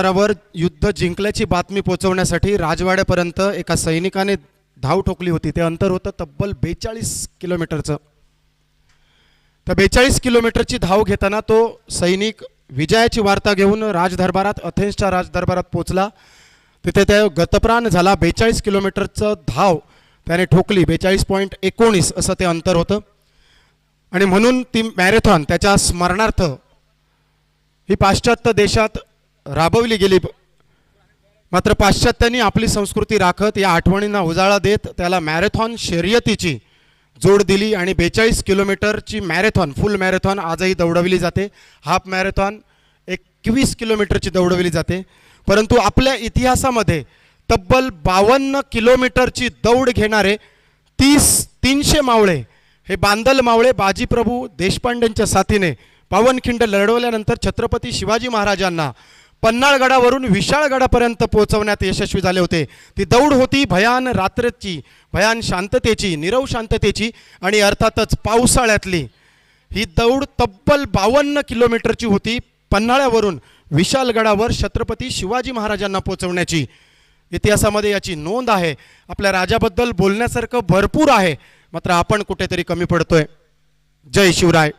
वर युद्ध जिंकल्याची बातमी पोहोचवण्यासाठी राजवाड्यापर्यंत एका सैनिकाने धाव ठोकली होती। ते अंतर होतं तब्बल 42 किलोमीटरचं। तर 42 किलोमीटरची धाव घेताना तो सैनिक विजयाची वार्ता घेऊन राजदरबारात अथेन्सच्या राजदरबारात पोहोचला। तिथे त्या गतप्राण झाला। 42 किलोमीटरचं धाव त्याने ठोकली। 42.19 असं ते अंतर होतं आणि म्हणून ती मॅरेथॉन त्याच्या स्मरणार्थ ही पाश्चात्य देशात राबवली गेली। मात्र पाश्चात्यांनी आपली संस्कृती राखत या आठवणींना उजाळा देत त्याला मॅरेथॉन शर्यतीची जोड दिली आणि 42 किलोमीटरची मॅरेथॉन फुल मॅरेथॉन आजही दौडवली जाते। हाफ मॅरेथॉन 21 किलोमीटरची दौडवली जाते। परंतु आपल्या इतिहासामध्ये तब्बल 52 किलोमीटरची दौड घेणारे 300 मावळे हे बांदल मावळे बाजीप्रभू देशपांडेंच्या साथीने पावनखिंड लढवल्यानंतर छत्रपती शिवाजी महाराजांना पन्हाळगडावरून विशाळगडापर्यंत पोहोचवण्यात यशस्वी झाले होते। ती दौड होती भयान रात्रीची, भयान शांततेची, नीरव शांततेची आणि अर्थातच पावसाळ्यातली। ही दौड तब्बल 52 किलोमीटरची होती। पन्हाळ्यावरून विशाळगडावर छत्रपती शिवाजी महाराजांना पोहोचवण्याची इतिहासामध्ये याची नोंद आहे। आपल्या राजाबद्दल बोलण्यासारखं भरपूर आहे, मात्र आपण कुठेतरी कमी पडतोय। जय शिवराय।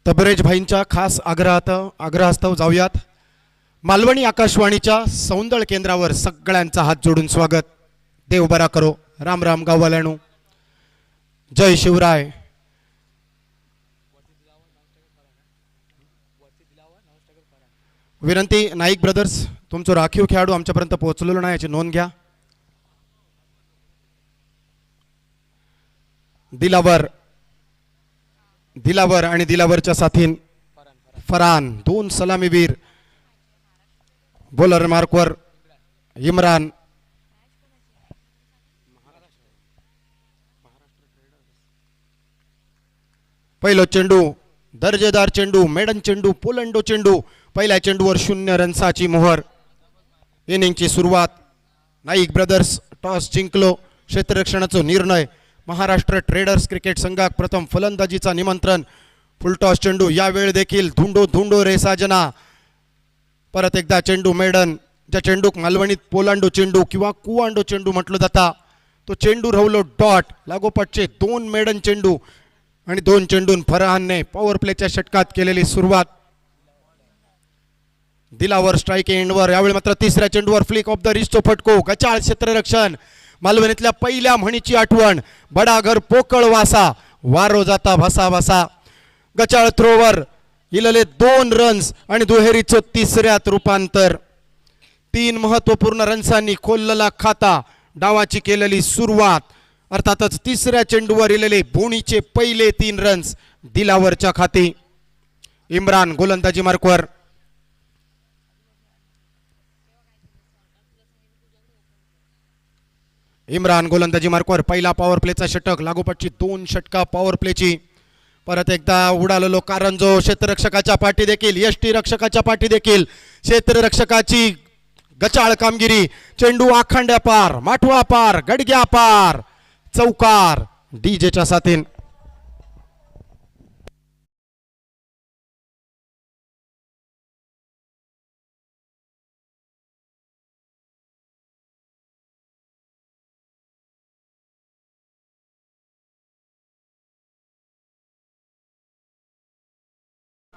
तबरेज भाईंच्या खास आग्रहास्तव जाऊयात। मालवणी आकाशवाणीच्या सौंदळ केंद्रावर सगळ्यांचा हात जोडून स्वागत। देव बरा करो। राम राम गाववाल्यानो, जय शिवराय। विनंती, नाईक ब्रदर्स तुमचं राखीव खेळाडू आमच्यापर्यंत पोहोचलेलो नाही याची नोंद घ्या। दिलावर आणि दिलावरच्या साथीन फरान, दोन सलामीवीर। बॉलर मार्कवर इम्रान। पहिलो चेंडू दर्जेदार चेंडू, मेडन चेंडू, पोलंडो चेंडू। पहिल्या चेंडूवर 0 रन्साची मोहर। इनिंगची सुरुवात। नाईक ब्रदर्स टॉस जिंकलो। क्षेत्ररक्षणाचा निर्णय। महाराष्ट्र ट्रेडर्स क्रिकेट संघाक प्रथम फलंदाजीचा निमंत्रण। फुलटॉस चेंडू यावेळी देखील धुंडो रे साजना। परत एकदा चेंडू मेडन, ज्या चेंडूक मालवणीत पोलांडो चेंडू किंवा कुवांडो चेंडू म्हटलं जाता, तो चेंडू राहुलो डॉट। लागोपाठचे 2 मेडन चेंडू आणि 2 चेंडून फरहानने पॉवर प्लेच्या षटकात केलेली सुरुवात। दिलावर स्ट्राईक एंडवर। यावेळी मात्र तिसऱ्या चेंडूवर फ्लिक ऑफ द रिस्टो फटको। गचाळ क्षेत्ररक्षण। मालवणीतल्या पहिल्या म्हणीची आठवण। बडा घर पोकळ वासा, वारो जाता भासा भासा। गचाळ थ्रोवर इलले 2 रन्स आणि दुहेरीचं तिसऱ्यात रूपांतर। 3 महत्वपूर्ण रन्सांनी खोललेला खाता। डावाची केलेली सुरुवात। अर्थातच तिसऱ्या चेंडूवर इलेले बोणीचे पहिले 3 रन्स दिलावरच्या खाती। इम्रान गोलंदाजी मार्कवर। इम्रान गोलंदाजी मार्कवर। पहिला पॉवर प्लेचा षटक। लागोपाठची 2 षटका पॉवर प्लेची। परत एकदा उडालेलो कारंजो। क्षेत्ररक्षकाच्या पाठी देखील, यष्टी रक्षकाच्या पाठी देखील क्षेत्ररक्षकाची गचाळ कामगिरी। चेंडू आखांड्या पार, माठवा पार, गडग्या पार, चौकार डीजेच्या साथीन।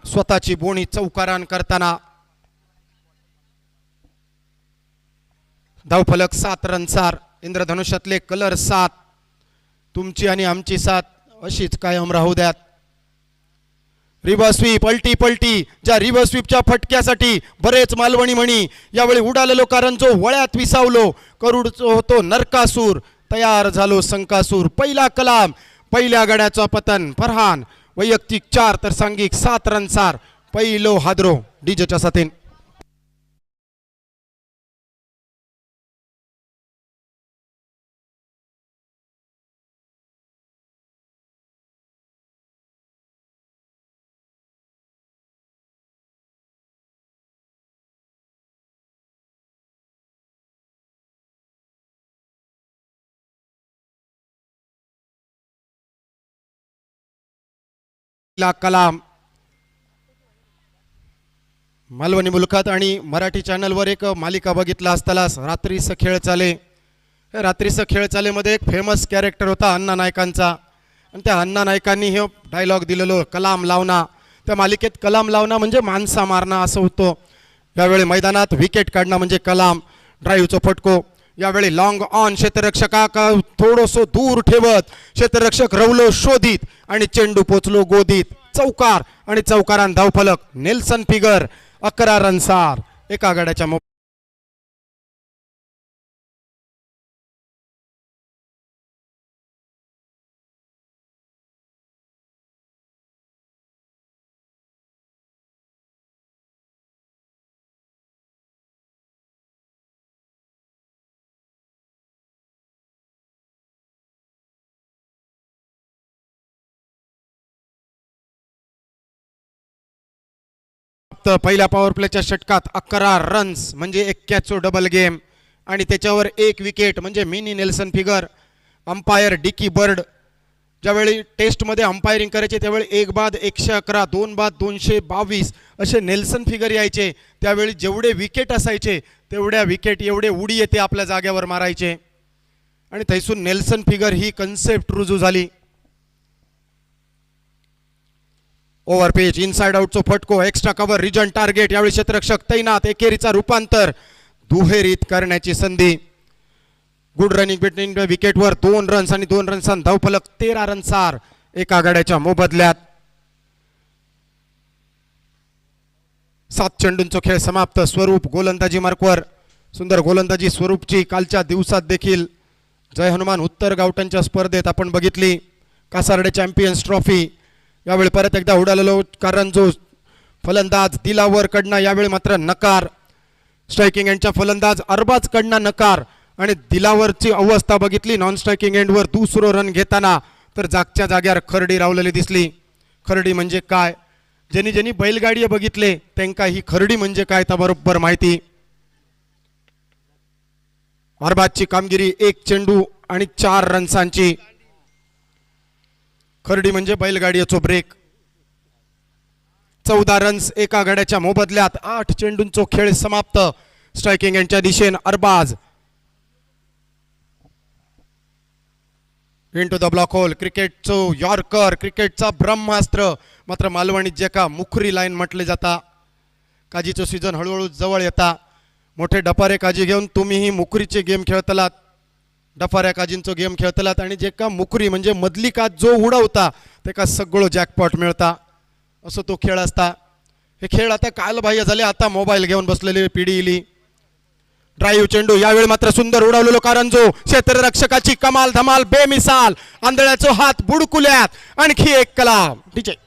स्वतःची बोणी चौकारान करताना धावफलक 7 रनसार। इंद्रधनुष्यातले कलर 7। तुमची आणि आमची साथ अशीच कायम राहू द्यात. रिव्हर्स स्वीप, पलटी पलटी, ज्या रिव्हर्स स्वीपच्या फटक्यासाठी बरेच मालवणी म्हणी. यावेळी उडालेलो कारण जो वळ्यात विसावलो, करुडचो होतो नरकासूर, तयार झालो संकासूर. पहिला कलाम, पहिल्या गड्याचा पतन. फरहान वैयक्तिक 4 तर सांघिक 7 रनसार. पहिलो हादरो डीजेच्या साथीन. कलाम मालवणी मुलखात आणि मराठी चॅनलवर एक मालिका बघितला असतानाच रात्रीचं खेळ चाले. रात्रीचं खेळ चालेमध्ये एक फेमस कॅरेक्टर होता अण्णा नायकांचा, आणि त्या अण्णा नायकांनी हे डायलॉग दिलेलो, कलाम लावना. त्या मालिकेत कलाम लावना म्हणजे माणसा मारणं असं होतं. यावेळी मैदानात विकेट काढणं म्हणजे कलाम. ड्राईव्हचं फटको. यावेळी लॉंग ऑन, क्षेत्ररक्षका थोडंसं दूर ठेवत क्षेत्ररक्षक रवलो शोधित आणि चेंडू पोचलो गोदीत. चौकार आणि चौकारान धावफलक. Nelson figure 11 रनसार. एका गड्याच्या पहिल्या पॉवर प्लेच्या षटकात 11 रन्स म्हणजे 81 डबल गेम आणि त्याच्यावर 1 विकेट म्हणजे mini Nelson figure. Umpire Dickie Bird. ज्यावेळी टेस्टमध्ये अंपायरिंग करायचे त्यावेळी 1 बाद 111, 2 बाद 222 असे नेल्सन फिगर यायचे. त्यावेळी जेवढे विकेट असायचे तेवढ्या विकेट एवढे उडी येते आपल्या जाग्यावर मारायचे, आणि तैसून नेल्सन फिगर ही कन्सेप्ट रुजू झाली. ओव्हर पेज, इनसाइड आउटचो फटको, एक्स्ट्रा कव्हर, रिजन टार्गेट. यावेळी क्षेत्ररक्षक तैनात. एकेरीचा रूपांतर दुहेरीत करण्याची संधी. गुड रनिंग बिटवीन विकेटवर 2 रन्स आणि 2 रन्सां धावफलक. 13 रनसार एका गड्याच्या मोबदल्यात. 7 चेंडूंचा खेळ समाप्त. स्वरूप गोलंदाजी मार्कवर. सुंदर गोलंदाजी स्वरूपची कालच्या दिवसात देखील जय हनुमान उत्तर गावठणच्या स्पर्धेत आपण बघितली. Kasarde champions trophy. यावेळी परत एकदा उडालेलो कारण जो फलंदाज दिलावर कडनं, यावेळी मात्र नकार. स्ट्रायकिंग एंडच्या फलंदाज अरबाज कडनं नकार, आणि दिलावरची अवस्था बघितली नॉन स्ट्रायकिंग एंडवर दुसरं रन घेताना तर जागच्या जाग्यावर खरडी रावलेली दिसली. खरडी म्हणजे काय, ज्यांनी ज्यांनी बैलगाडी बघितले त्यांना ही खरडी म्हणजे काय तर बरोबर माहिती. अरबाजची कामगिरी 1 चेंडू आणि 4 रन्सांची. खरडी म्हणजे बैलगाडीचो ब्रेक. 14 रन्स एका गड्याच्या मोबदल्यात. 8 चेंडूंचो खेळ समाप्त. स्ट्रायकिंग एंडच्या दिशेने Arbaz. Into the block hole. क्रिकेटचो यॉर्कर, क्रिकेटचा ब्रह्मास्त्र. मात्र मालवणीत जे का मुखरी लाईन म्हटले जाता. काजीचो सीझन हळूहळू जवळ येता. मोठे डपारे काजी घेऊन तुम्हीही मुखरीचे गेम खेळतलात. डफाऱ्या काजींचो गेम खेळतलात, आणि जे का मुखरी म्हणजे मधली काज जो उडवता ते का सगळं जॅकपॉट मिळता असं तो खेळ असता. हे खेळ आता कालबाह्य झाले. आता मोबाईल घेऊन बसलेली पिढी इली. ड्राईव्ह चेंडू. यावेळी मात्र सुंदर उडवलेलो कारण जो क्षेत्ररक्षकाची कमाल धमाल बेमिसाल. आंधळ्याचो हात बुडकुल्यात. आणखी एक कलाम. डीजे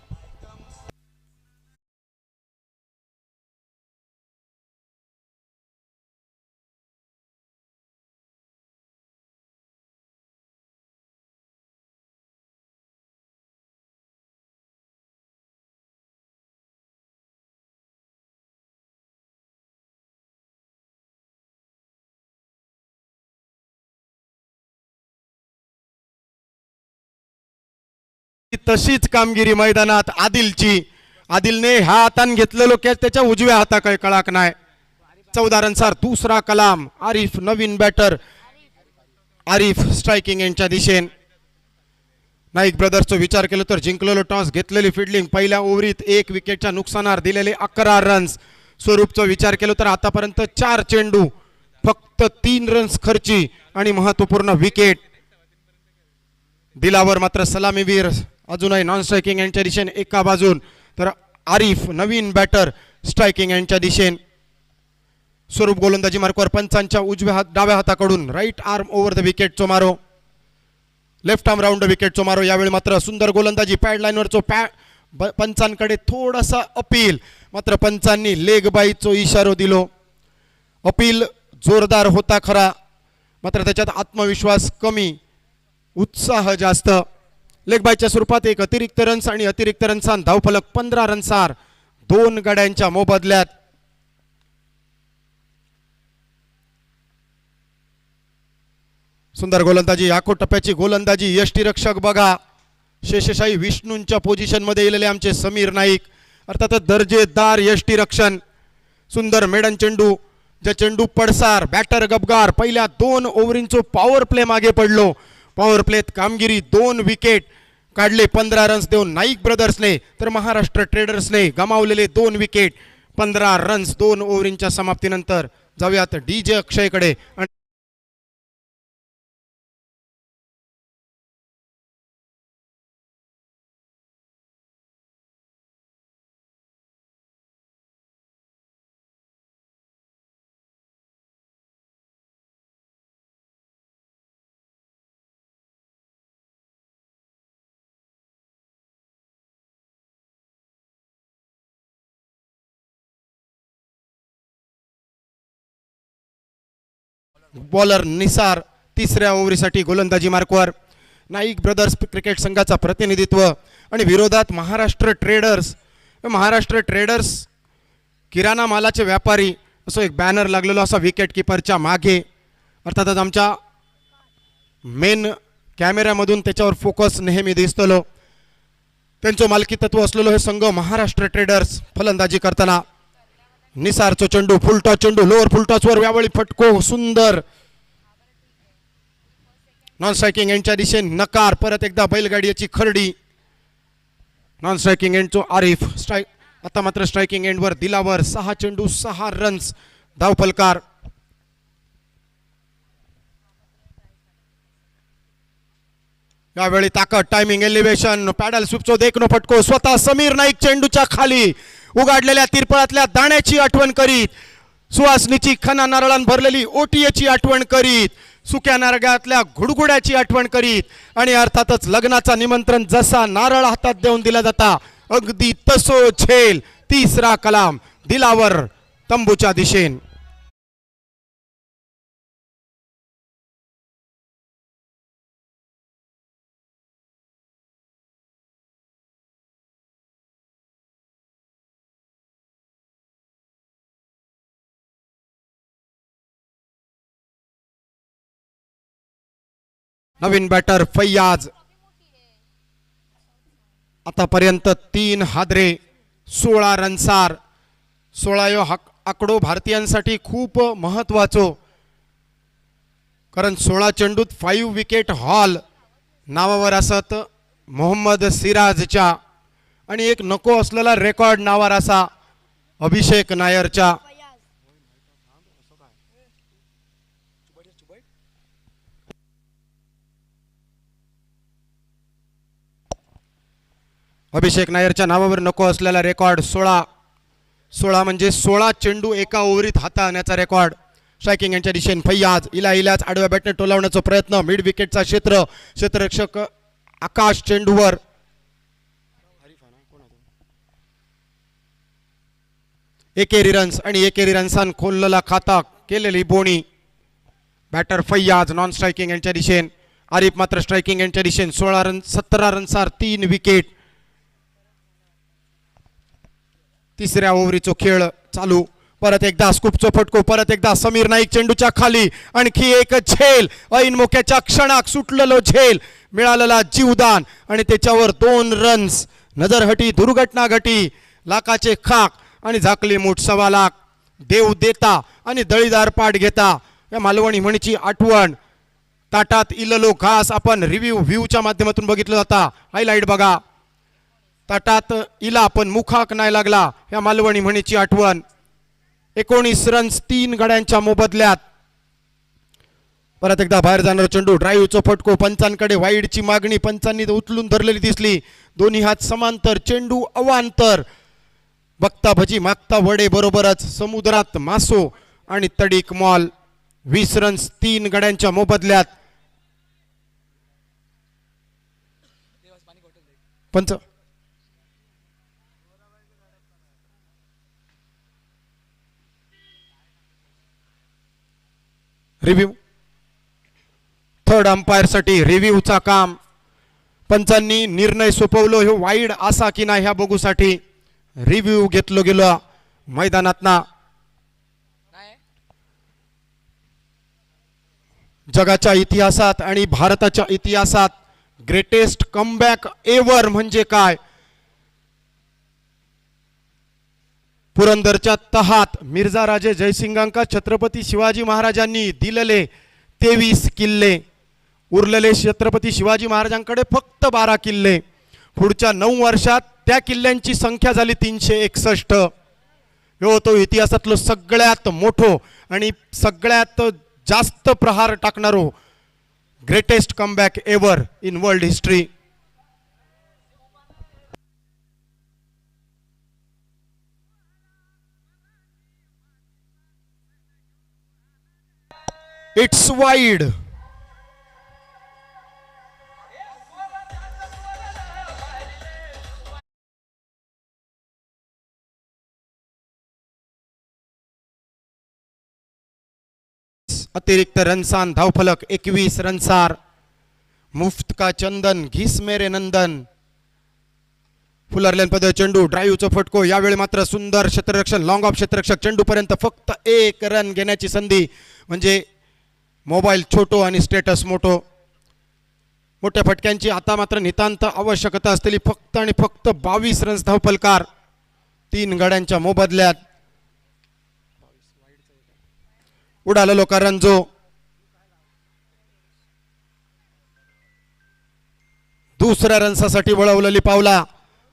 तशीच कामगिरी मैदानात आदिलची. आदिलने ह्या हातान घेतलेलो कॅच त्याच्या उजव्या हाताकडे कळाक नाही. 14 रनसार. दुसरा कलाम. आरिफ नवीन बॅटर. आरिफ स्ट्रायकिंग एंडच्या दिशेने. नाईक ब्रदर्सचा विचार केला तर जिंकलेलो टॉस, घेतलेली फिल्डिंग, पहिल्या ओव्हरीत 1 विकेटच्या नुकसानावर दिलेले 11 रन्स. स्वरूपचा विचार केला तर आतापर्यंत 4 चेंडू, फक्त 3 रन्स खर्ची आणि महत्वपूर्ण विकेट. दिलावर मात्र सलामीवीर अजूनही नॉन स्ट्रायकिंग यांच्या दिशेने एका बाजून, तर आरिफ नवीन बॅटर स्ट्रायकिंग यांच्या दिशेने. स्वरूप गोलंदाजी मार्कवर पंचांच्या डाव्या हाताकडून right arm over the wicket चोमारो, लेफ्ट आर्म राऊंड विकेट चोमारो. यावेळी मात्र सुंदर गोलंदाजी पॅड लाईनवरचो पंचांकडे थोडासा अपील, मात्र पंचांनी लेग बाईचो इशारो दिलो. अपील जोरदार होता खरा, मात्र त्याच्यात आत्मविश्वास कमी, उत्साह जास्त. लेग बायच्या स्वरूपात एक अतिरिक्त रन्स आणि अतिरिक्त रन्सान धावफलक 15 रन्सार 2 गड्यांच्या मोबदल्यात. सुंदर गोलंदाजी, आखो टप्प्याची गोलंदाजी. यष्टीरक्षक बघा, शेषशाही विष्णूंच्या पोझिशन मध्ये गेलेले आमचे समीर नाईक, अर्थातच दर्जेदार यष्टीरक्षण. सुंदर मेडन चेंडू, जे चेंडू पडसार, बॅटर गबगार. पहिल्या 2 ओव्हरींचो पॉवर प्ले मागे पडलो. पॉवर प्लेत कामगिरी, 2 विकेट काढले 15 रन्स देऊन नाईक ब्रदर्सने, तर महाराष्ट्र ट्रेडर्सने गमावलेले 2 विकेट 15 रन्स 2 ओव्हरींच्या समाप्तीनंतर. जाऊयात DJ अक्षयकडे. बॉलर निसार तिसऱ्या ओव्हरीसाठी गोलंदाजी मार्कवर. नाईक ब्रदर्स क्रिकेट संघाचा प्रतिनिधित्व आणि विरोधात महाराष्ट्र ट्रेडर्स. महाराष्ट्र ट्रेडर्स किराणा मालाचे व्यापारी असो एक बॅनर लागलेलो असा विकेट किपरच्या मागे. अर्थातच आमच्या मेन कॅमेऱ्यामधून त्याच्यावर फोकस नेहमी दिसतलो. त्यांचं मालकी तत्व असलेलो हे संघ महाराष्ट्र ट्रेडर्स. फलंदाजी करताना निसारचो चेंडू, फुलटॉस चेंडू, लोअर फुलटॉसवर यावेळी फटको सुंदर. नॉन स्ट्रायकिंग एंडच्या दिशेने नकार. परत एकदा बैलगाडीची खरडी. नॉन स्ट्रायकिंग एंडचो आरिफ स्ट्राईक. आता मात्र स्ट्रायकिंग एंडवर दिलावर 6 चेंडू 6 रन्स धावफलकार. यावेळी ताकद, टायमिंग, एलिव्हेशन, पॅडल स्वीपचो देखनो फटको. स्वतः समीर नाईक चेंडूच्या खाली उगाडलेल्या तिरपळातल्या दाण्याची आठवण करीत, सुवासनीची खना नारळान भरलेली ओटीएची आठवण करीत, सुक्या नारळातल्या घुडघुड्याची आठवण करीत, आणि अर्थातच लग्नाचा निमंत्रण जसा नारळ हातात देऊन दिला जाता अगदी तसो झेल. तिसरा कलाम दिलावर तंबूच्या दिशेन. नवीन बॅटर फैयाज. आतापर्यंत 3 हादरे 16 रन्सार. 16 आकडो भारतीयांसाठी खूप महत्वाचो, कारण 16 चेंडूत 5 विकेट हॉल नावावर असत मोहम्मद सिराजच्या, आणि एक नको असलेला रेकॉर्ड नावावर असा अभिषेक नायरच्या. अभिषेक नायरच्या नावावर नको असलेला रेकॉर्ड 16 म्हणजे 16 चेंडू एका ओव्हरीत हाताळण्याचा रेकॉर्ड. स्ट्रायकिंग यांच्या दिशेने फैयाज. इलाच आडव्या बॅटने टोलावण्याचा प्रयत्न. मिड विकेटचा क्षेत्ररक्षक आकाश चेंडूवर. एकेरी रन्स आणि एकेरी रन्सान खोललेला खाता केलेली बोणी. बॅटर फैयाज नॉन स्ट्रायकिंग यांच्या दिशेने. आरिफ मात्र स्ट्रायकिंग यांच्या दिशेने. 16 रन 17 रन्सार 3 विकेट. तिसऱ्या ओव्हरीचो खेळ चालू. परत एकदा स्कूपचो फटको. परत एकदा समीर नाईक चेंडूच्या खाली. आणखी एक झेल. ऐन मोक्याच्या क्षणाक सुटलेलो झेल, मिळालेला जीवदान, आणि त्याच्यावर 2 रन्स. नजरहटी दुर्घटना घटी. लाखाचे खाक आणि झाकली मूठ 1.25 लाख. देव देता आणि दळीदार पाठ घेता, या मालवणी म्हणीची आठवण. ताटात इललो घास आपण व्ह्यूच्या माध्यमातून बघितलं जाता. हायलाइट बघा. ताटात इला पण मुखाक नाही लागला, या मालवणी म्हणीची आठवण. 19 रन्स 3 गड्यांच्या मोबदल्यात. परत एकदा बाहेर जाणार चेंडू, ड्राईव्हचा फटको, पंचांकडे वाईडची मागणी, पंचांनी उचलून धरलेली दिसली, दोन्ही हात समांतर, चेंडू अवांतर, बघता भजी मागता वडे, बरोबरच समुद्रात मासो आणि तडीक मॉल. 20 रन्स 3 गड्यांच्या मोबदल्यात. पंच रिव्ह्यू, थर्ड अंपायर साठी रिव्ह्यूचा काम. पंचांनी निर्णय सोपवलो, हे वाईड असा की नाही ह्या बघूसाठी रिव्ह्यू घेतलो गेलो मैदानातना. जगाच्या इतिहासात आणि भारताच्या इतिहासात ग्रेटेस्ट कमबॅक एव्हर म्हणजे काय? पुरंदरच्या तहात मिर्झा राजे जयसिंगांका छत्रपती शिवाजी महाराजांनी दिलेले 23 किल्ले, उरलेले छत्रपती शिवाजी महाराजांकडे फक्त 12 किल्ले. पुढच्या 9 वर्षात त्या किल्ल्यांची संख्या झाली 361. हो, तो इतिहासातलो सगळ्यात मोठो आणि सगळ्यात जास्त प्रहार टाकणारो greatest comeback ever in world history. It's wide. अतिरिक्त रनसान धावफलक 21 रनसार. मुफ्त का चंदन घिस मेरे नंदन. फुलरलेन पद चेंडू, ड्राईव्हचा फटको, यावेळी मात्र सुंदर क्षेत्ररक्षण, लॉंग ऑफ क्षेत्ररक्षक, चेंडू पर्यंत फक्त 1 रन घेण्याची संधी. म्हणजे मोबाईल छोटो आणि स्टेटस मोठो. मोठ्या फटक्यांची आता मात्र नितांत आवश्यकता असलेली फक्त आणि फक्त 22 रन्स धावफलकार 3 गड्यांच्या मोबदल्यात. उडालेलो करंजो, दुसऱ्या रन्सासाठी वळवलेली पावला.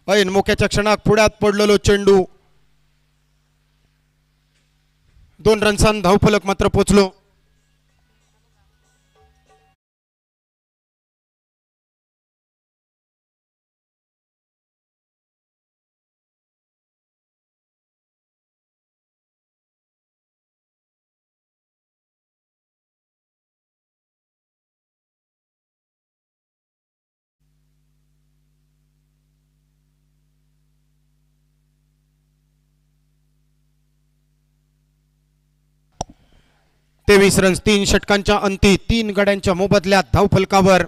ऐन मोक्याच्या क्षणात पुढ्यात पडलेलो चेंडू. 2 रन्सान धावफलक मात्र पोचलो. तेवीस रन्स 3 षटकांच्या अंती 3 गड्यांच्या मोबदल्यात धावफलकावर.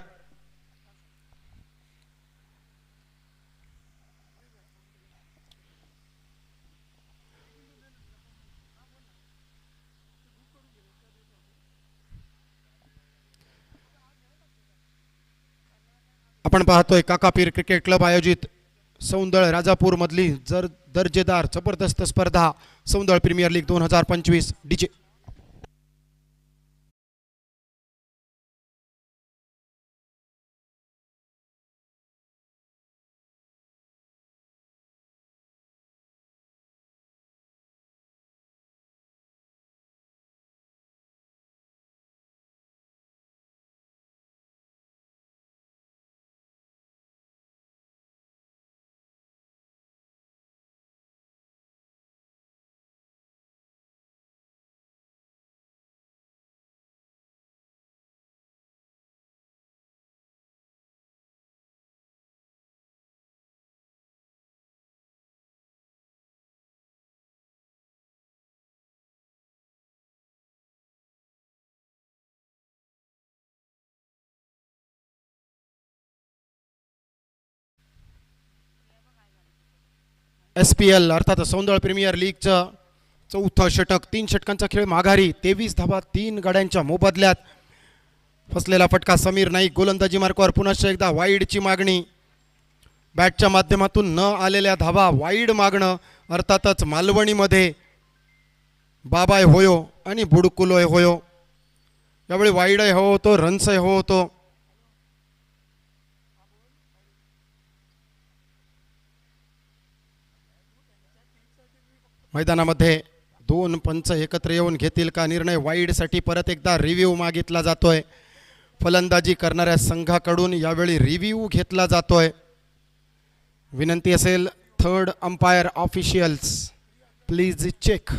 आपण पाहतोय काकापीर क्रिकेट क्लब आयोजित सौंदळ राजापूर मधली दर्जेदार जबरदस्त स्पर्धा Saundal premier league 2025 DJ. SPL अर्थात सौंदळ प्रीमियर लीगचं 4थं षटक. 3 षटकांचा खेळ माघारी. 23 धावा 3 गड्यांच्या मोबदल्यात. फसलेला फटका समीर नाईक गोलंदाजी मार्कावर. पुन्हा एकदा वाईडची मागणी. बॅटच्या माध्यमातून न आलेल्या धावा वाईड मागणं. अर्थातच मालवणीमध्ये बाबाय होयो आणि बुडकुलोय होयो. यावेळी वाईडही हो होतो, रन्सही हो होतो. मैदानामध्ये दोन पंच एकत्र येऊन घेतील का निर्णय? वाईडसाठी परत एकदा रिव्ह्यू मागितला जातोय. फलंदाजी करणाऱ्या संघाकडून यावेळी रिव्ह्यू घेतला जातोय. विनंती असेल third umpire officials, please check.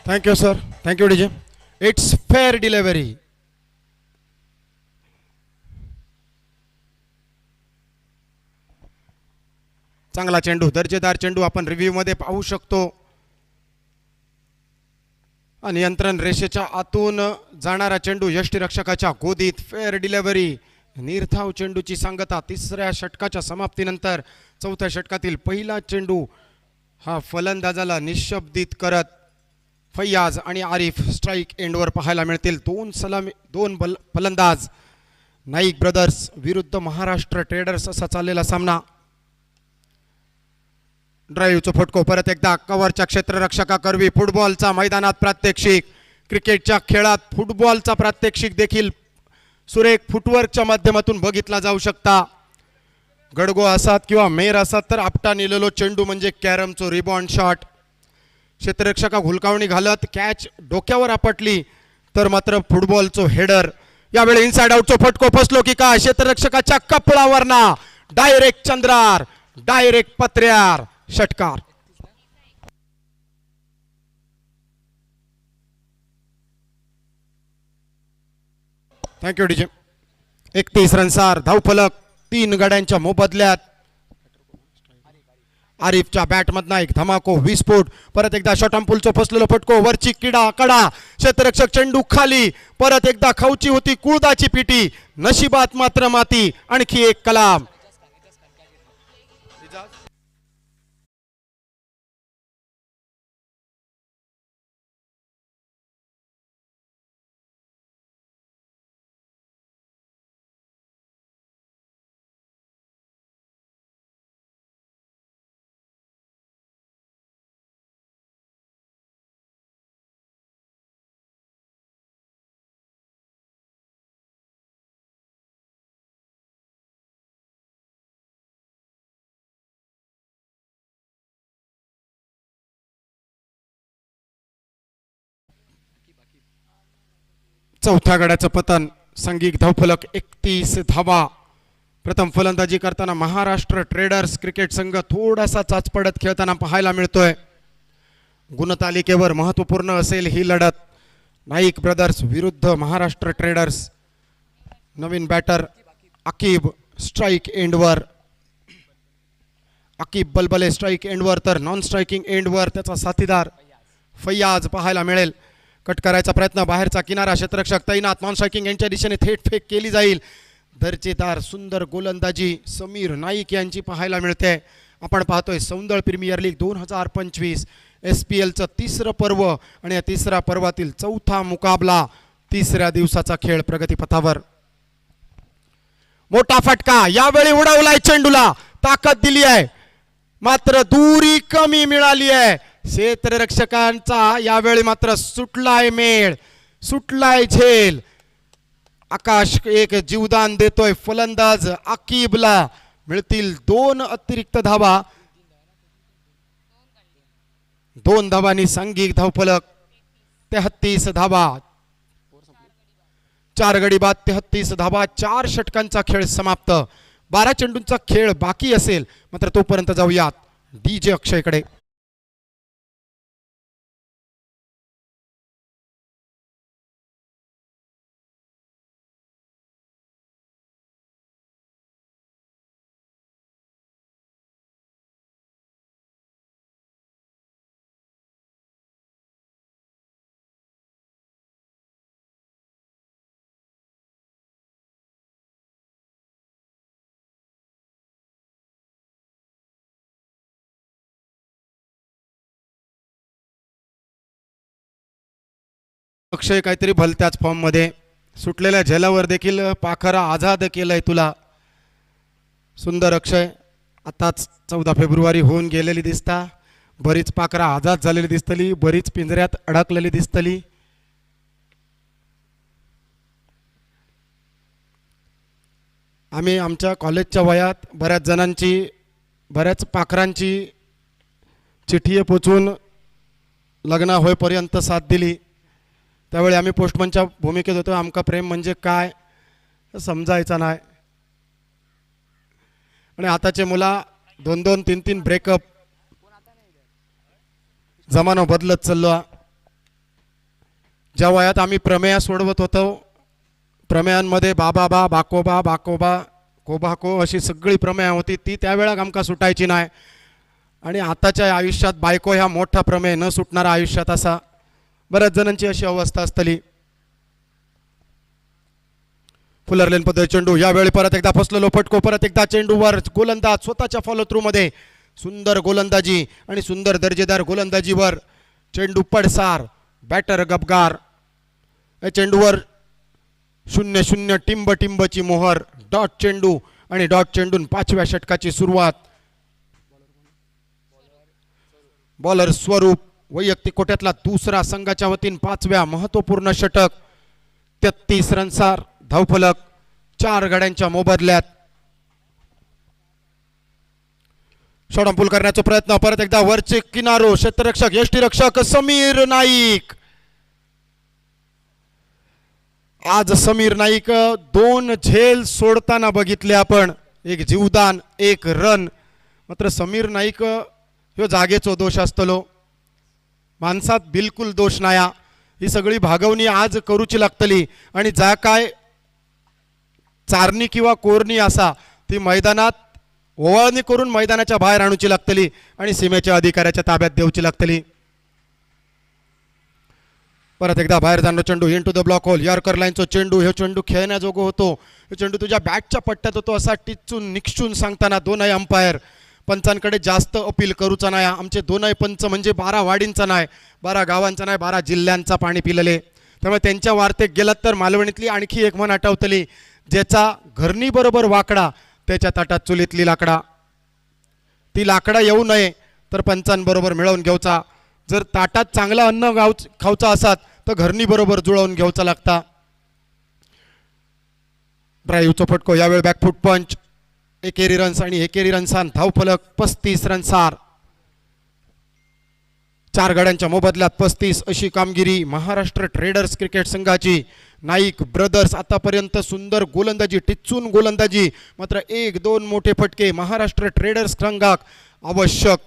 Thank you sir, thank you DJ. It's fair delivery. चांगला चेंडू, दर्जेदार चेंडू आपण रिव्ह्यू मध्ये पाहू शकतो. नियंत्रण रेषेच्या आतून जाणारा चेंडू यष्टीरक्षकाच्या गोदीत. Fair delivery. निर्धाव चेंडूची सांगता. तिसऱ्या षटकाच्या समाप्तीनंतर चौथ्या षटकातील पहिला चेंडू हा फलंदाजाला निशब्दित करत फैयाज आणि आरिफ स्ट्राईक एंडवर पाहायला मिळतील. दोन फलंदाज. नाईक ब्रदर्स विरुद्ध महाराष्ट्र ट्रेडर्स असा चाललेला सामना. ड्राईव्हचा फटको परत एकदा कव्हरच्या क्षेत्ररक्षकाकरवी. फुटबॉलचा मैदानात प्रात्यक्षिक. क्रिकेटच्या खेळात फुटबॉलचा प्रात्यक्षिक देखील सुरेख फुटवर्कच्या माध्यमातून बघितला जाऊ शकता. गडगो असतात किंवा मेर असतात तर आपटा निलेलो चेंडू म्हणजे कॅरमचो रिबॉन्ड शॉट. क्षेत्ररक्षका हुलकावणी घालत कॅच डोक्यावर आपटली तर मात्र फुटबॉलचो हेडर. यावेळी इनसाइड आउटचो फटको फसलो की काय? क्षेत्ररक्षकाच्या कपळावर ना डायरेक्ट चंद्रार, डायरेक्ट पत्र्यार, षटकार. Thank you DJ. 31 रनसार धावफलक 3 गड्यांच्या मोबदल्यात. आरिफच्या बॅटमधनं एक धमाको विस्फोट. परत एकदा शॉटअँपुलचो फसलेलो फटको. वरची किडा कडा. क्षेत्ररक्षक चेंडू खाली. परत एकदा खाऊची होती कुळदाची पिटी. नशिबात मात्र माती. आणखी एक कलाम. चौथ्या गड्याचं पतन. सांघिक धावफलक 31 धावा. प्रथम फलंदाजी करताना महाराष्ट्र ट्रेडर्स क्रिकेट संघ थोडासा चाचपडत खेळताना पाहायला मिळतोय. गुणतालिकेवर महत्त्वपूर्ण असेल ही लढत. नाईक ब्रदर्स विरुद्ध महाराष्ट्र ट्रेडर्स. नवीन बॅटर अकीब स्ट्राईक एंडवर. अकीब बलबले स्ट्राईक एंडवर तर नॉन स्ट्रायकिंग एंडवर त्याचा साथीदार फैयाज पाहायला मिळेल. कट करायचा प्रयत्न. बाहेरचा किनारा. क्षेत्ररक्षक तैनात. नॉन स्ट्रायकिंग यांच्या दिशेने थेट फेक केली जाईल. दर्जेदार सुंदर गोलंदाजी समीर नाईक यांची पाहायला मिळते. आपण पाहतोय सौंदळ प्रीमियर लीग 2025 SPLचं तिसरं पर्व आणि या तिसऱ्या पर्वातील चौथा मुकाबला. तिसऱ्या दिवसाचा खेळ प्रगतीपथावर. मोठा फटका. यावेळी उडवलाय चेंडूला. ताकद दिली आहे मात्र दुरी कमी मिळाली आहे. क्षेत्ररक्षकांचा यावेळी मात्र सुटलाय मेळ, सुटलाय झेल. आकाश एक जीवदान देतोय फलंदाज अकीबला. मिळतील 2 अतिरिक्त धावा. 2 धावांनी सांघिक धावफलक 33 धावा. 4 गडी बाद 33 धावा. 4 षटकांचा खेळ समाप्त. 12 चेंडूंचा खेळ बाकी असेल मात्र तोपर्यंत जाऊयात डीजे अक्षयकडे. अक्षय काहीतरी भलत्याच फॉर्ममध्ये. सुटलेल्या झेलावर देखील पाखरा आझाद केलंय तुला. सुंदर अक्षय. आताच 14 फेब्रुवारी होऊन गेलेली दिसता. बरीच पाखरा आझाद झालेली दिसतली, बरीच पिंजऱ्यात अडकलेली दिसतली. आम्ही आमच्या कॉलेजच्या वयात बऱ्याच जणांची, बऱ्याच पाखरांची चिठ्ठी पोचवून लग्न होईपर्यंत साथ दिली. त्यावेळी आम्ही पोस्टमनच्या भूमिकेत होतो. आमका प्रेम म्हणजे काय समजायचा नाही. आणि आताचे मुला 2-2, 3-3 ब्रेकअप. जमाना बदलत चाललो. ज्या वयात आम्ही प्रमेय सोडवत होतो, प्रमेयांमध्ये बाबा बाकोबा बाकोबा कोबाको अशी सगळी प्रमेय होती, ती त्यावेळा आमका सुटायची नाही. आणि आताच्या आयुष्यात बायको ह्या मोठा प्रमेय न सुटणारा आयुष्यात असा बऱ्याच जणांची अशी अवस्था असतली. फुलरलेन पद्धत चेंडू. यावेळी परत एकदा फसलेलो फटको. परत एकदा चेंडूवर गोलंदाज स्वतःच्या फॉलो थ्रू मध्ये सुंदर गोलंदाजी आणि सुंदर दर्जेदार गोलंदाजीवर चेंडू पडसार. बॅटर गबगार. या चेंडूवर 0-0 टिंब टिंबची मोहर. डॉट चेंडू आणि डॉट चेंडून 5व्या षटकाची सुरुवात. बॉलर स्वरूप वैयक्तिक कोट्यातला दुसरा संघाच्या वतीन 5व्या महत्वपूर्ण षटक. 33 रनसार धावफलक 4 गड्यांच्या मोबदल्यात. षटपूल करण्याचा प्रयत्न. परत एकदा वरचे किनारो क्षेत्ररक्षक यष्टीरक्षक समीर नाईक. आज समीर नाईक 2 झेल सोडताना बघितले आपण. एक जीवदान, एक रन. मात्र समीर नाईक ह्यो जागेचो दोष असतलो, माणसात बिलकुल दोष नाही. ही सगळी भागवणी आज करूची लागतली. आणि जा काय चारणी किंवा कोरणी असा ती मैदानात ओवाळणी करून मैदानाच्या बाहेर आणूची लागतली आणि सीमेच्या अधिकाऱ्याच्या ताब्यात देऊची लागतली. परत एकदा बाहेर जाणं चेंडू into the block hole. Yorker लाईनचा चेंडू. हे चेंडू खेळण्याजोगं होतो. हे चेंडू तुझ्या बॅटच्या पट्ट्यात होतो असा टिचून निक्षून सांगताना दोनही अंपायर पंचांकडे जास्त अपील करूचा नाही. आमचे दोनही पंच म्हणजे 12 वाडींचा नाही, 12 गावांचा नाही, 12 जिल्ह्यांचा पाणी पिलेले. त्यामुळे त्यांच्या वार्तेक गेलात तर मालवणीतली आणखी एक म्हण आठवतली, ज्याचा घरणी बरोबर वाकडा त्याच्या ताटात चुलीतली लाकडा. ती लाकडा येऊ नये तर पंचांबरोबर मिळवून घेऊचा. जर ताटात चांगला अन्न खाऊचा असात तर घरणी बरोबर जुळवून घेऊचा लागता. ड्राईव्हचा फटको. यावेळी बॅकफूट पंच. एकेरी रन्स आणि एकेरी रन्सान धावफलक 35 रनसार. 4 गड्यांच्या मोबदल्यात 35 अशी कामगिरी महाराष्ट्र ट्रेडर्स क्रिकेट संघाची. नाईक ब्रदर्स आतापर्यंत सुंदर गोलंदाजी, टिचून गोलंदाजी. मात्र 1-2 मोठे फटके महाराष्ट्र ट्रेडर्स संघाक आवश्यक.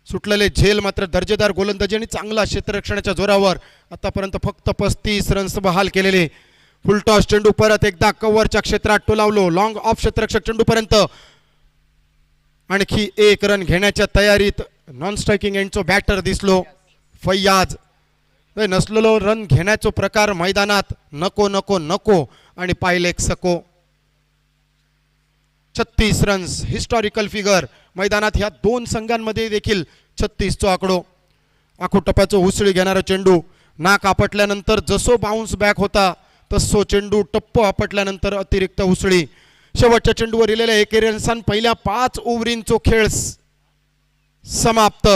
सुटलेले झेल मात्र दर्जेदार गोलंदाजी आणि चांगला क्षेत्ररक्षणाच्या जोरावर आतापर्यंत फक्त 35 रन्स बहाल केलेले. फुलटॉस चेंडू परत एकदा कव्हरच्या क्षेत्रात टोलावलो. लॉंग ऑफ क्षेत्ररक्षक चेंडूपर्यंत आणखी 1 रन घेण्याच्या तयारीत नॉन स्ट्रायकिंग एंडचो बॅटर दिसलो फैयाज. नसलेलो रन घेण्याचो प्रकार मैदानात नको नको नको आणि पायलेक सको. 36 रन्स हिस्टॉरिकल फिगर. मैदानात ह्या 2 संघांमध्ये देखील 36 आकडो. आखो टप्प्याचो उसळी घेणारा चेंडू. नाक आपटल्यानंतर जसो बाउन्स बॅक होता तसो चेंडू टप्प आपटल्यानंतर अतिरिक्त उसळी. शेवटच्या चेंडूवर इलेल्या एकेरी रन्सान पहिल्या 5 ओव्हरींचो खेळ समाप्त.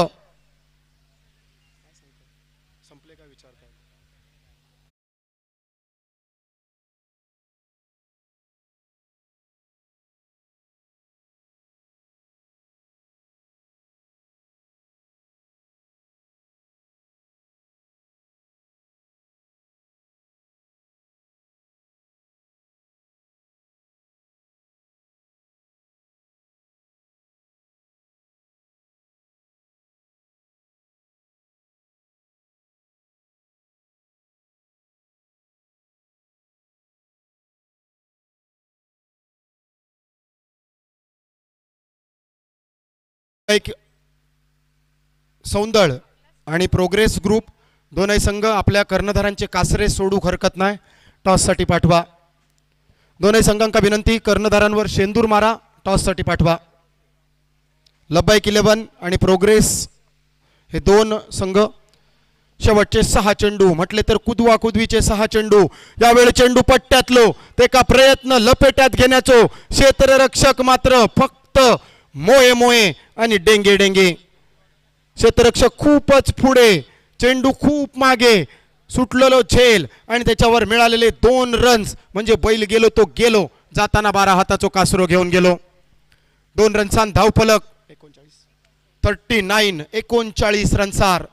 एक सौंदळ आणि प्रोग्रेस ग्रुप दोनही संघ आपल्या कर्णधारांचे कासरे सोडू हरकत नाही. टॉससाठी पाठवा. दोनही संघांका विनंती, कर्णधारांवर शेंदूर मारा. टॉससाठी पाठवा. लब्बाईक 11 आणि प्रोग्रेस हे 2 संघ शेवटचे 6 चेंडू म्हटले तर कुदवा कुदवीचे 6 चेंडू. यावेळी चेंडू पट्ट्यातलो ते का प्रयत्न लपेट्यात घेण्याचो क्षेत्ररक्षक मात्र फक्त मोये मोये आणि डेंगे डेंगे. क्षेत्ररक्षक खूपच पुढे, चेंडू खूप मागे, सुटलेलो झेल आणि त्याच्यावर मिळालेले 2 रन्स म्हणजे बैल गेलो तो गेलो. जाताना 12 हाताचो कासरो घेऊन गेलो. 2 रन्सान धावफलक 39 रन्सार.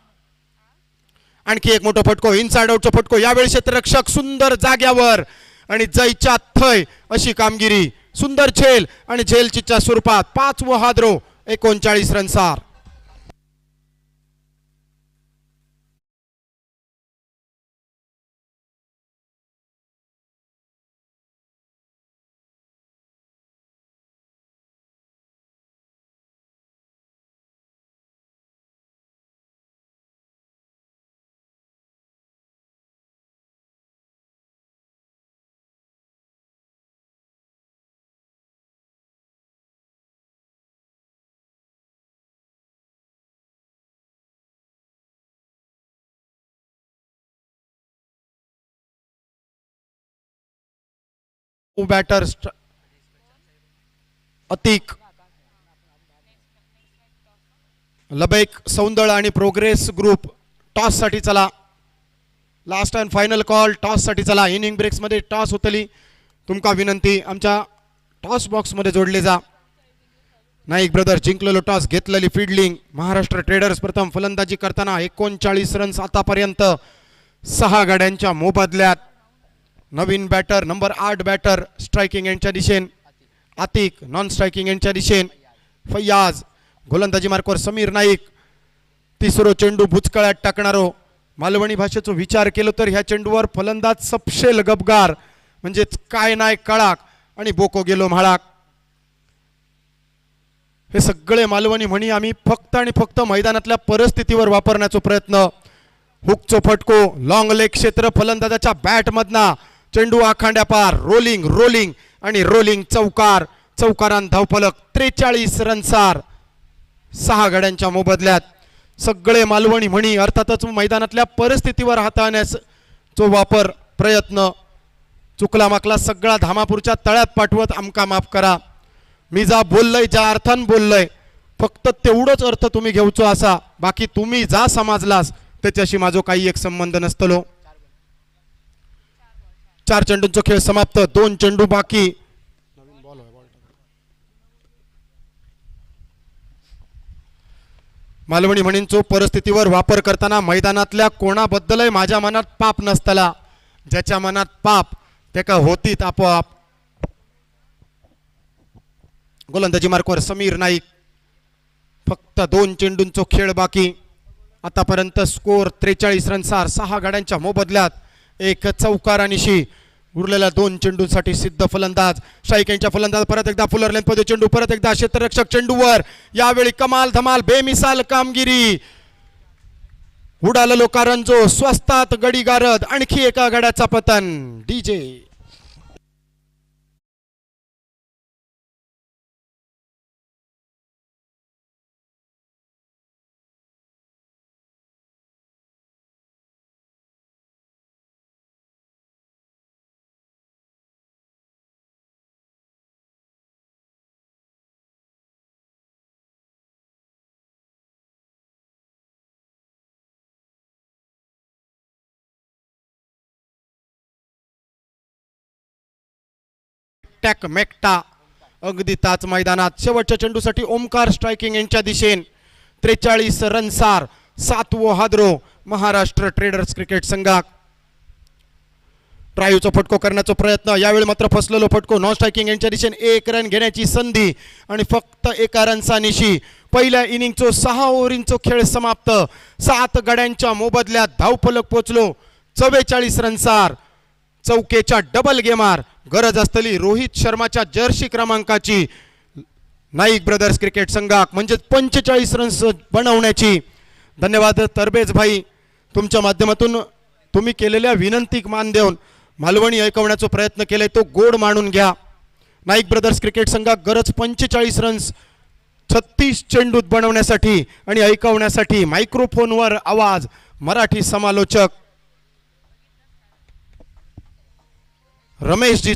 आणखी एक मोठा फटको, इनसाइड आउटचा फटको. यावेळी क्षेत्ररक्षक सुंदर जाग्यावर आणि जयच्या थय अशी कामगिरी. सुंदर झेल आणि झेलचीच्या स्वरूपात 5वं हादरो 39 रन्सार. बॅटर अतिक, लबेक, सौंदळ आणि प्रोग्रेस ग्रुप टॉस साठी चला. Last and final call toss साठी चला. इनिंग ब्रेक्स मध्ये टॉस होतली. तुमका विनंती आमच्या टॉस बॉक्स मध्ये जोडले जा. नाईक ब्रदर्स जिंकलेलो टॉस, घेतलेली फिल्डिंग. महाराष्ट्र ट्रेडर्स प्रथम फलंदाजी करताना 39 रन्स आतापर्यंत 6 गाड्यांच्या मोबदल्यात. नवीन बॅटर नंबर 8 बॅटर स्ट्रायकिंग एंडच्या दिशेन आतिक, नॉन स्ट्रायकिंग एंडच्या दिशेन फैयाज. गोलंदाजी मार्कवर समीर नाईक. तिसरो चेंडू भुचकळ्यात टाकणारो. मालवणी भाषेचा विचार केलो तर ह्या चेंडूवर फलंदाज सपशेल गबगार म्हणजेच काय नाही कळाक आणि बोको गेलो म्हाळाक. हे सगळे मालवणी म्हणी आम्ही फक्त आणि फक्त मैदानातल्या परिस्थितीवर वापरण्याचा प्रयत्न. हुकचो फटको, लॉंग लेग क्षेत्र फलंदाजाच्या बॅट मधना. चेंडू आखांड्या पार, रोलिंग रोलिंग आणि रोलिंग चौकार. चौकारान धावफलक 43 रन्सार 6 गाड्यांच्या मोबदल्यात. सगळे मालवणी म्हणी अर्थातच मैदानातल्या परिस्थितीवर हाताळण्याचा वापर प्रयत्न. चुकला माकला सगळा धामापूरच्या तळ्यात पाठवत आमका माफ करा. मी जा बोललय ज्या अर्थान बोललय फक्त तेवढंच अर्थ तुम्ही घेऊचो असा. बाकी तुम्ही जा समजलास त्याच्याशी माझो काही एक संबंध नसतलो. 4 चेंडूंचा खेळ समाप्त, 2 चेंडू बाकी. मालवणी म्हणींचो परिस्थितीवर वापर करताना मैदानातल्या कोणाबद्दलही माझ्या मनात पाप नसतला. ज्याच्या मनात पाप त्याका होतीत आपोआप. गोलंदाजी मार्कवर समीर नाईक. फक्त 2 चेंडूंचा खेळ बाकी. आतापर्यंत स्कोर 43 रन्सार 6 गाड्यांच्या मोबदल्यात. 1 चौकारानिशी. उरलेल्या 2 चेंडूंसाठी सिद्ध फलंदाज. स्ट्रायकिंगच्या फलंदाज परत एकदा फुलर लेंथ मध्ये चेंडू, परत एकदा क्षेत्ररक्षक चेंडूवर. यावेळी कमाल धमाल बेमिसाल कामगिरी. उडालेलो कारंजो, स्वस्तात गडी गारद. आणखी एका गड्याचा पतन. डीजे टॅक मेक्टा अगदी ताच मैदानात. शेवटच्या चेंडूसाठी ओमकार स्ट्रायकिंग यांच्या दिशेन 43 रन्सार 7वं हादरो महाराष्ट्र ट्रेडर्स क्रिकेट संघाक. ड्राईव्हचा फटको करण्याचा प्रयत्न. यावेळी मात्र फसलेलो फटको. नॉन स्ट्रायकिंग यांच्या दिशेने 1 रन घेण्याची संधी आणि फक्त 1 रनसानिशी पहिल्या इनिंगचो 6 ओव्हरींचो खेळ समाप्त. 7 गड्यांच्या मोबदल्यात धावफलक पोचलो 44 रन्सार. चौकेच्या डबल गेमार गरज असतली रोहित शर्माच्या जर्सी क्रमांकाची नाईक ब्रदर्स क्रिकेट संघाक म्हणजे 45 रन्स बनवण्याची. धन्यवाद तरबेज भाई, तुमच्या माध्यमातून तुम्ही केलेल्या विनंतीक मान देऊन मालवणी ऐकवण्याचा प्रयत्न केलाय तो गोड मानून घ्या. नाईक ब्रदर्स क्रिकेट संघाक गरज 45 रन्स 36 चेंडूत बनवण्यासाठी आणि ऐकवण्यासाठी. मायक्रोफोनवर आवाज मराठी समालोचक रमेशजी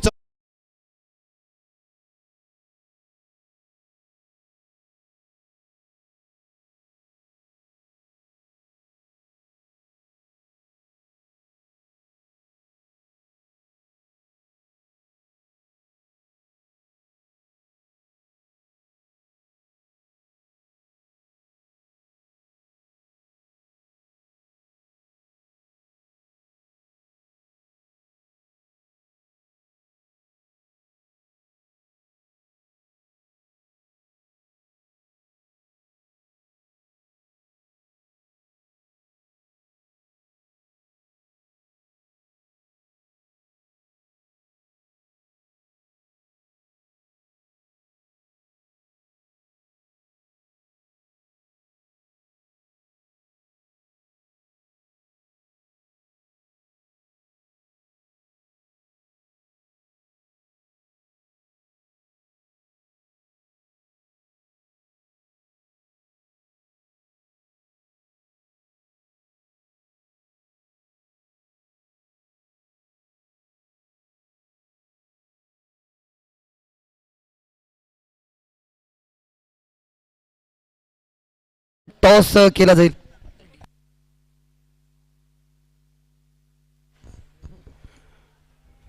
टॉस केला जाईल.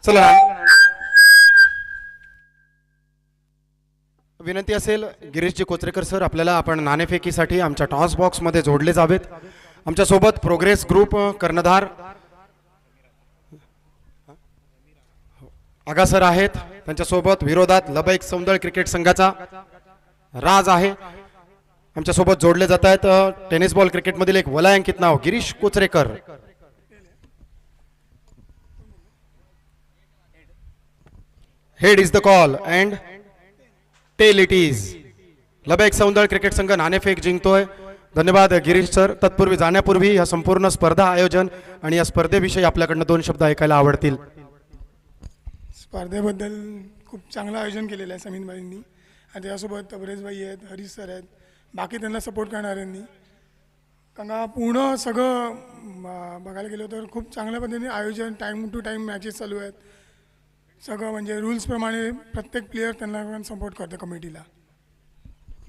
चला विनंती असेल गिरीशजी कोचरेकर सर आपल्याला आपण नाणेफेकीसाठी आमच्या टॉस बॉक्स मध्ये जोडले जावेत. आमच्या सोबत प्रोग्रेस ग्रुप कर्णधार आगा सर आहेत. त्यांच्या सोबत विरोधात लबैक सौंदळ क्रिकेट संघाचा राज आहे. आमच्या सोबत जोडले जात आहेत टेनिस बॉल क्रिकेट मधील एक वलयांकित नाव Girish Kocharekar. Head is the call and tail it is. Labbaik Saundal cricket संघ नाणेफेक जिंकतोय. धन्यवाद गिरीश सर. तत्पूर्वी जाण्यापूर्वी या संपूर्ण स्पर्धा आयोजन आणि या स्पर्धेविषयी आपल्याकडनं 2 शब्द ऐकायला आवडतील. स्पर्धेबद्दल खूप चांगलं आयोजन केलेलं आहे समीनबाईंनी आणि त्यासोबत तबरेजबाई आहेत, हरीश सर आहेत, बाकी त्यांना सपोर्ट करणाऱ्यांनी. कारण का पूर्ण सगळं बघायला गेलं तर खूप चांगल्या पद्धतीने आयोजन, टाईम टू टाईम मॅचेस चालू आहेत. सगळं म्हणजे रूल्सप्रमाणे प्रत्येक प्लेयर त्यांना सपोर्ट करतं कमिटीला.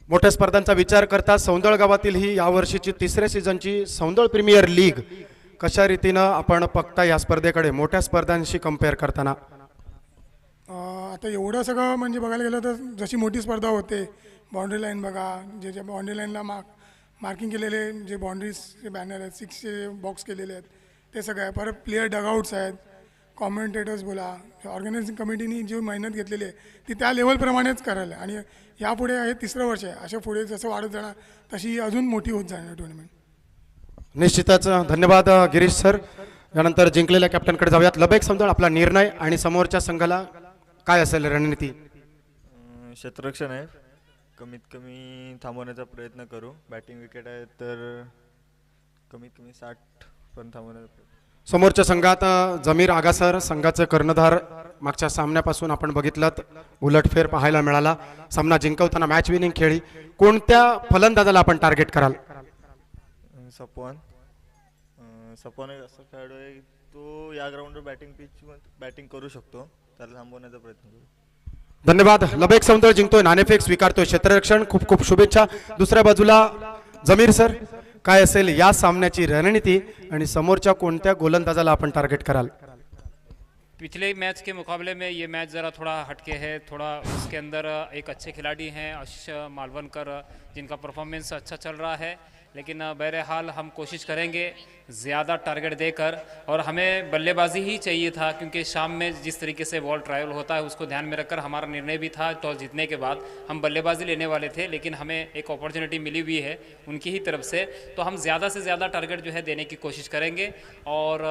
मोठ्या स्पर्धांचा विचार करता सौंदळ गावातील ही यावर्षीची 3ऱ्या सीझनची सौंदळ प्रीमियर लीग कशा रीतीनं आपण बघता या स्पर्धेकडे मोठ्या स्पर्धांशी कम्पेअर करताना? आता एवढं सगळं म्हणजे बघायला गेलं तर जशी मोठी स्पर्धा होते, बाउंड्री लाईन बघा, जे बाउंड्री लाईनला मार्किंग केलेले जे बाउंड्रीजचे बॅनर आहेत, 6चे बॉक्स केलेले आहेत, ते सगळं आहे. परत प्लेयर डगआउट्स आहेत, कॉमेंटेटर्स बोला, ऑर्गनायझिंग कमिटीनी जी मेहनत घेतलेली आहे ती त्या लेवलप्रमाणेच करायला. आणि यापुढे हे 3रं वर्ष आहे. अशा पुढे जसं वाढत जाणार तशी अजून मोठी होत जाणार टुर्नामेंट. निश्चितच धन्यवाद गिरीश सर. यानंतर जिंकलेल्या कॅप्टनकडे जाऊयात. लबैक सौंदळ आपला निर्णय आणि समोरच्या संघाला काय असेल रणनीती? क्षेत्ररक्षण आहे, कमीत कमी थांबवण्याचा प्रयत्न करू. बॅटिंग विकेट आहे तर कमीत कमी 60 पण थांबवण्याचा प्रयत्न. समोरच्या संघात जमीर आगासर संघाचे कर्णधार. मागच्या सामन्यापासून आपण बघितलं उलटफेर पाहायला मिळाला. सामना जिंकवताना मॅच विनिंग खेळी. कोणत्या फलंदाजाला आपण टार्गेट कराल? सपवान एक असा खेळाडू आहे तो या ग्राउंडवर बॅटिंग करू शकतो, त्याला थांबवण्याचा प्रयत्न करू. धन्यवाद. लबैक सौंदळ जिंकतोय, नाणेफेक स्वीकारतोय. क्षेत्ररक्षण खूप खूप शुभेच्छा. दुसऱ्या बाजूला जमीर सर, काय असेल या सामन्याची रणनीती आणि समोरच्या कोणत्या गोलंदाजाला आपण टार्गेट कराल? पिछले मैच के मुकाबले में ये मैच ज़रा थोड़ा हटके है. थोड़ा उसके अंदर एक अच्छे खिलाड़ी हैं आशीष मालवनकर, जिनका परफॉर्मेंस अच्छा चल रहा है. लेकिन बहरहाल हम कोशिश करेंगे ज़्यादा टारगेट देकर, और हमें बल्लेबाजी ही चाहिए था क्योंकि शाम में जिस तरीके से बॉल ट्रायल होता है उसको ध्यान में रखकर हमारा निर्णय भी था. टॉस जीतने के बाद हम बल्लेबाजी लेने वाले थे, लेकिन हमें एक अपॉर्चुनिटी मिली हुई है उनकी ही तरफ से, तो हम ज़्यादा से ज़्यादा टारगेट जो है देने की कोशिश करेंगे. और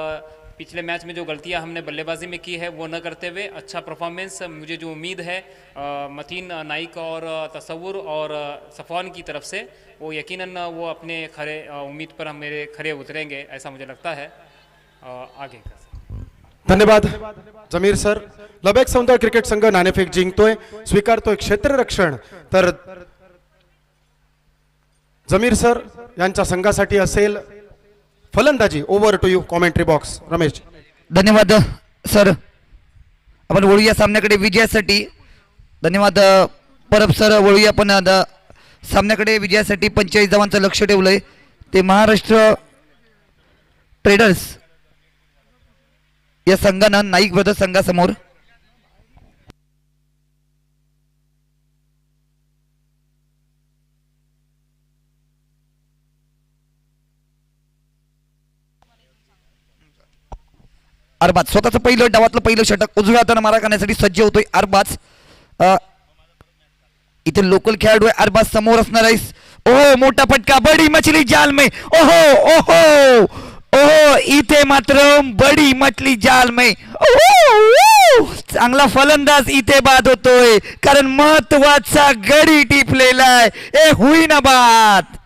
पिछले मैच में जो गलतियां हमने बल्लेबाजी में की है वो न करते हुए अच्छा परफॉर्मेंस, मुझे जो उम्मीद है मतीन नाइक और तसव्वुर और सफ़वान की तरफ से, वो यकीनन वो अपने खरे उम्मीद पर हम मेरे खरे उतरेंगे, ऐसा मुझे लगता है. आगे का धन्यवाद जमीर सर. लबैक सौंदळ क्रिकेट संघ नाणेफेक जिंकतोय, स्वीकारतोय क्षेत्ररक्षण. तर जमीर सर यांच्या संघासाठी असेल फलंदाजी. Over to you commentary box. Ramesh. धन्यवाद सर. आपण वळूया सामन्याकडे विजयासाठी. धन्यवाद परब सर. वळूया आपण सामन्याकडे विजयासाठी 45 धावांचं लक्ष ठेवलंय. ते महाराष्ट्र ट्रेडर्स या संघानं नाईक ब्रदर्स संघासमोर. अरबाज स्वतःचं पहिलं डावातलं पहिलं षटक उजव्या हाताने मारा करण्यासाठी सज्ज होतोय अरबाज. इथे लोकल खेळाडू आहे अरबाज. समोर असणार आहे. ओहो मोठा फटका. बडी मछली जाल में. ओहो ओहो ओहो इथे मात्र बडी मछली जाल में. ओहो चांगला फलंदाज इथे बाद होतोय कारण महत्वाचा गडी टिपलेला आहे. ए होईना बाद.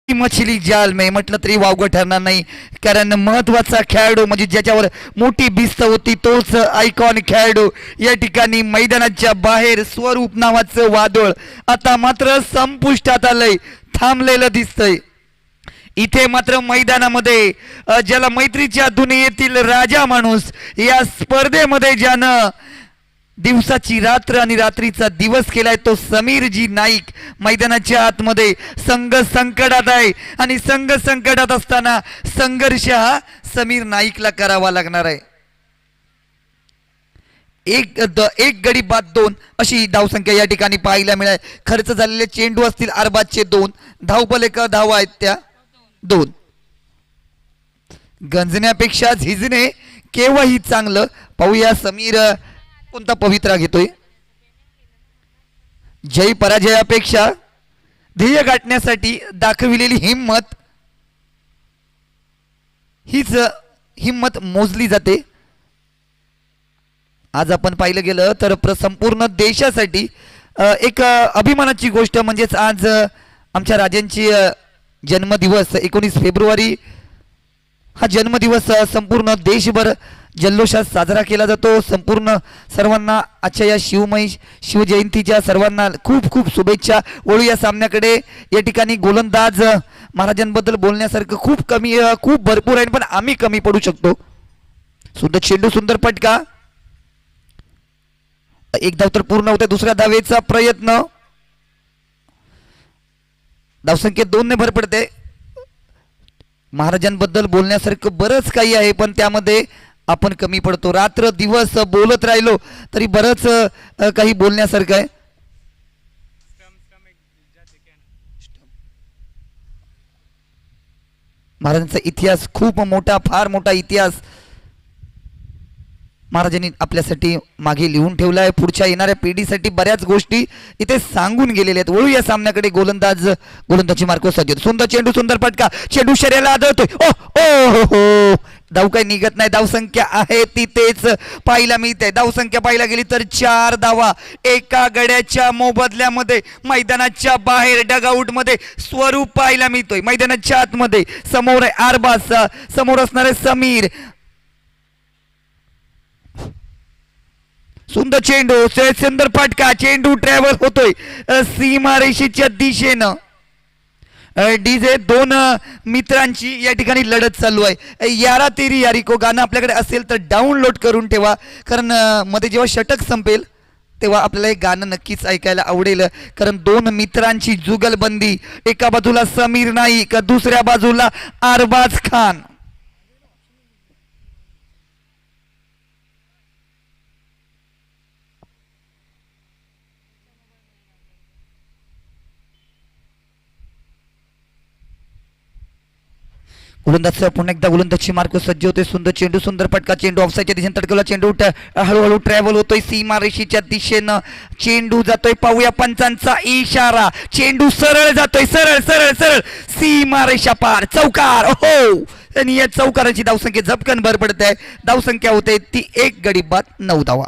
मछली जाल में म्हटलं तरी वावगं ठरणार नाही कारण महत्वाचा खेळाडू म्हणजे ज्याच्यावर मोठी भिस्त होती तोच आयकॉन खेळाडू या ठिकाणी मैदानाच्या बाहेर. स्वरूप नावाचं वादळ आता मात्र संपुष्टात आलंय. थांबलेलं दिसतंय. इथे मात्र मैदानामध्ये ज्याला मैत्रीच्या दुनियेतील राजा माणूस या स्पर्धेमध्ये ज्यानं दिवसाची रात्र आणि रात्रीचा दिवस केलाय तो समीरजी नाईक मैदानाच्या आतमध्ये. संघ संकटात आहे आणि संघ संकटात असताना संघर्ष हा समीर नाईकला करावा लागणार आहे. एक गडी बाद 2 अशी धावसंख्या या ठिकाणी पाहायला मिळाली. खर्च झालेले चेंडू असतील अरबाजचे 2. धावफलके का धावा आहेत त्या 2. गंजण्यापेक्षा झिजणे केव्हाही चांगलं. पाहूया समीर कोणता पवित्रा घेतोय. जय पराजयापेक्षा ध्येय गाठण्यासाठी दाखविलेली हिम्मत हीच हिम्मत मोजली जाते. आज आपण पाहिलं गेलं तर संपूर्ण देशासाठी एक अभिमानाची गोष्ट म्हणजेच आज आमच्या राजांची जन्मदिवस 19 फेब्रुवारी हा जन्मदिवस संपूर्ण देशभर जल्लोषात साजरा केला जातो. संपूर्ण सर्वांना आजच्या या शिवजयंतीच्या सर्वांना खूप खूप शुभेच्छा. वळू या सामन्याकडे. या ठिकाणी गोलंदाज महाराजांबद्दल बोलण्यासारखं खूप भरपूर आहे पण आम्ही कमी पडू शकतो. सुंदर चेंडू सुंदर फटका. एक धाव तर पूर्ण होते. दुसऱ्या धावेचा प्रयत्न. धावसंख्येत 2 ने भर पडते. महाराजांबद्दल बोलण्यासारखं बरंच काही आहे पण त्यामध्ये आपण कमी पडतो. रात्र दिवस बोलत राहिलो तरी बरंच काही बोलण्यासारखं आहे. महाराजांचा इतिहास खूप मोठा, फार मोठा इतिहास महाराजांनी आपल्यासाठी मागे लिहून ठेवला आहे. पुढच्या येणाऱ्या पिढीसाठी बऱ्याच गोष्टी इथे सांगून गेलेल्या आहेत. वळू या सामन्याकडे. गोलंदाजी मार्को सज्जन. सुंदर चेंडू सुंदर फटका. चेंडू शर्याला आदळतोय. ओ हो धाव काही निघत नाही. धावसंख्या आहे तिथेच पाहायला मिळते. धावसंख्या पाहायला गेली तर 4 धावा एका गड्याच्या मोबदल्यामध्ये. मैदानाच्या बाहेर डगआउट मध्ये स्वरूप पाहायला मिळतोय. मैदानाच्या आतमध्ये समोर आहे अरबाज. समोर असणारे समीर. सुंदर चेंडू सुंदर फटका. चेंडू ट्रॅव्हल होतोय सीमारेषेच्या दिशेनं. डीजे 2 मित्रांची या ठिकाणी लढत चालू आहे. यारा तेरी यारी को गाणं आपल्याकडे असेल तर डाउनलोड करून ठेवा कारण मध्ये जेव्हा षटक संपेल तेव्हा आपल्याला हे गाणं नक्कीच ऐकायला आवडेल. कारण 2 मित्रांची जुगलबंदी. एका बाजूला समीर नाईक दुसऱ्या बाजूला अरबाज खान. गोलंदाज पुन्हा एकदा गोलंदाजची मार्क सज्ज होते. सुंदर चेंडू, सुंदर फटका, चेंडू ऑफसाईडच्या दिशेने तडकवला. चेंडू हळूहळू ट्रॅव्हल होतोय सीमा रेषेच्या दिशेनं. चेंडू जातोय, पाहूया पंचांचा इशारा. चेंडू सरळ जातोय, सरळ सरळ सरळ सीमा रेषा पार, चौकार. हो, आणि या चौकाराची धावसंख्या झपकन भर पडते. धावसंख्या होते ती 1 गडी बाद 9 धावा.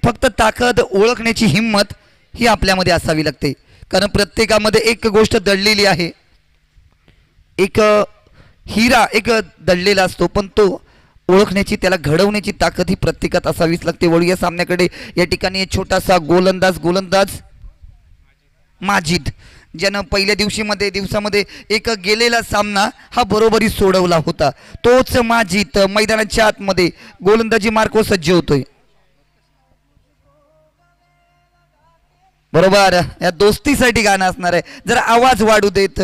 फक्त ताकद ओळखण्याची हिंमत ही आपल्यामध्ये असावी लागते. कारण प्रत्येकामध्ये एक गोष्ट दडलेली आहे. एक हिरा एक दडलेला असतो, पण तो ओळखण्याची, त्याला घडवण्याची ताकद ही प्रत्येकात असावीच लागते. वळूया सामन्याकडे. या ठिकाणी एक छोटासा गोलंदाज माजिद, ज्यानं पहिल्या दिवसामध्ये एक गेलेला सामना हा बरोबरी सोडवला होता. तोच माजिद मैदानाच्या आतमध्ये गोलंदाजी मार्कवर सज्ज होतोय. बरोबर, या दोस्तीसाठी गाणं असणार आहे. जरा आवाज वाढू देत.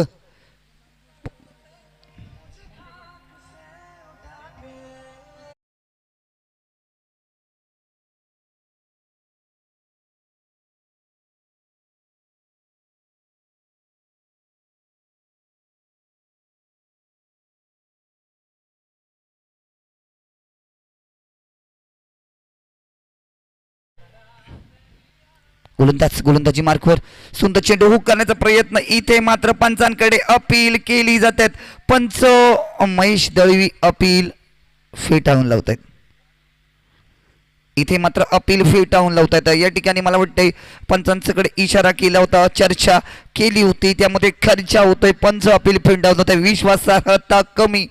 गोलंदाजी मार्कवर सुंदर चेंडू हुक करण्याचा प्रयत्न. इथे मात्र पंचांकडे अपील केली जातात. पंच महेश दळवी अपील फेटाळून लावतात. इथे मात्र अपील फेटाळून लावतात. या ठिकाणी मला वाटतंय पंचांकडे इशारा केला होता, चर्चा केली होती, त्यामध्ये खर्चा होतोय. पंच अपील फेटाळून होत. विश्वासार्हता कमी.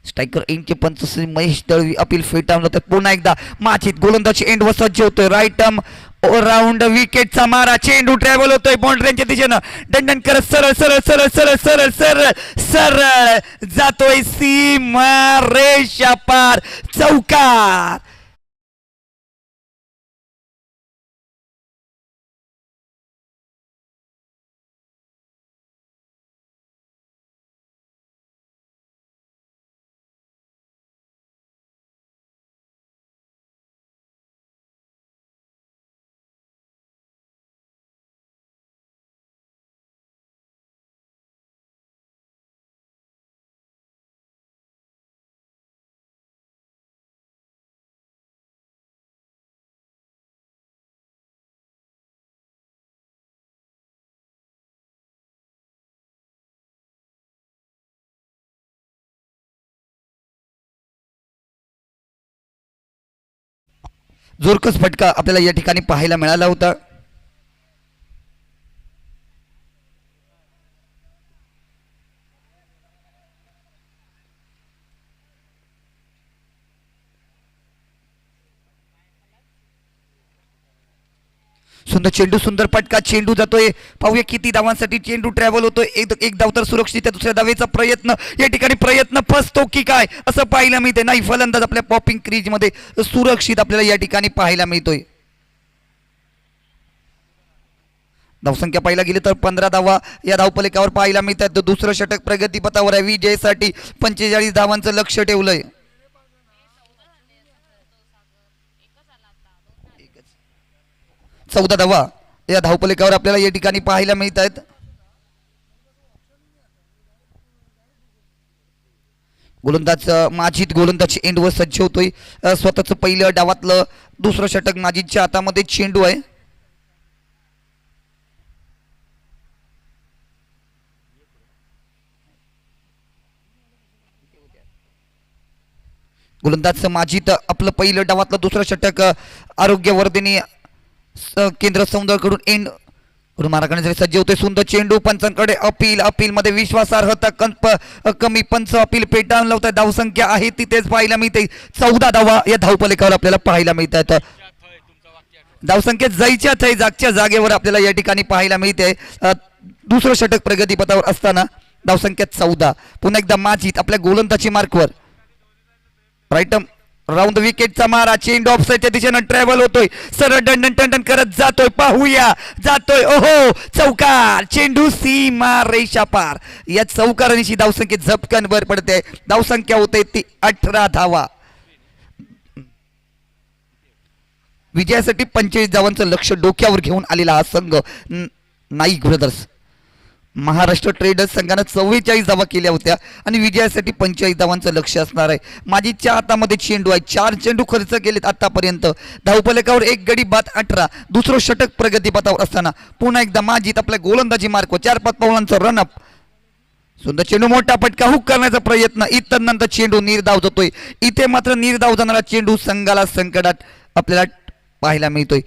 स्ट्रायकर एंडचे पंच महेश दळवी अपील फेटाळून होतात. पुन्हा एकदा माचित गोलंदाजी एंडवर सज्ज होतोय. राईट आर्म राऊंड विकेटचा मारा. चेंडू ट्रॅव्हल होतोय बाउंड्रीच्या दिशेनं. दंडन करत सरळ सरळ सरळ सरळ सरळ सरळ सरळ जातोय सीमा रेषा पार, चौकार. जोरकस फटका आपल्याला या ठिकाणी पाहायला मिळाला होता. सुंदर चेंडू, सुंदर फटका. चेंडू जातोय, पाहूया किती धावांसाठी चेंडू ट्रॅव्हल होतोय. एक धाव तर सुरक्षित. दुसऱ्या धावेचा प्रयत्न, या ठिकाणी प्रयत्न फसतो की काय असं पाहायला मिळते. नाही, फलंदाज आपल्या पॉपिंग क्रीज मध्ये सुरक्षित आपल्याला या ठिकाणी पाहायला मिळतोय. धावसंख्या पाहायला गेली तर 15 धावा या धावफलकावर पाहायला मिळतात. दुसरं षटक प्रगतीपथावर आहे. विजयासाठी 45 धावांचं लक्ष ठेवलंय. 14 धावा या धावफलकावर आपल्याला या ठिकाणी पाहायला मिळत आहेत. गोलंदाज माजिद गोलंदाज एंडवर सज्ज होतोय. स्वतःचं पहिलं डावातलं दुसरं षटक माजिदच्या हातामध्ये चेंडू आहे. गोलंदाज माजिद आपलं पहिलं डावातलं दुसरं षटक आरोग्यवर्धिनी केंद्र सौंदर्याकडून एंड इकडून मारा करण्यासाठी सज्ज होते. सुंदर चेंडू, पंचांकडे अपील मध्ये विश्वासार्हता कमी, पंच अपील पेटाळून लावतात. धावसंख्या आहे तिथेच पाहायला मिळते. 14 धावा या धावफलकावर आपल्याला पाहायला मिळतात. धावसंख्या जायच्या थै जागच्या जागेवर आपल्याला या ठिकाणी पाहायला मिळते. दुसरं षटक प्रगतीपथावर असताना धावसंख्या 14. पुन्हा एकदा माजीत आपल्या गोलंदाजी मार्कवर राईट राऊंड विकेटचा मारा. चेंडू ऑफसाईडच्या दिशेनं ट्रॅव्हल होतोय. सरळ दंडन करत जातोय. पाहूया जातोय. ओहो चौकार. चेंडू सीमा रेषा पार. या चौकारांशी धावसंख्येत झपकन भर पडते. धावसंख्या होते ती 18 धावा. विजयासाठी 45 धावांचं लक्ष डोक्यावर घेऊन आलेला हा संघ नाईक ब्रदर्स. महाराष्ट्र ट्रेडर्स संघानं 44 धावा केल्या होत्या आणि विजयासाठी 45 धावांचं लक्ष असणार आहे. माजीच्या हातामध्ये चेंडू आहे. 4 चेंडू खर्च केलेत आतापर्यंत. धावफलकावर एक गडी बाद 18. दुसरं षटक प्रगतीपथावर असताना पुन्हा एकदा माजीत आपल्या गोलंदाजी मार्क 4-5 पावलांचं रनअप. सुंदर चेंडू, मोठा फटका, हुक करण्याचा प्रयत्न. इतरनंतर चेंडू निर्धाव जातोय. इथे मात्र निर्धाव जाणारा चेंडू संघाला संकटात आपल्याला पाहायला मिळतोय.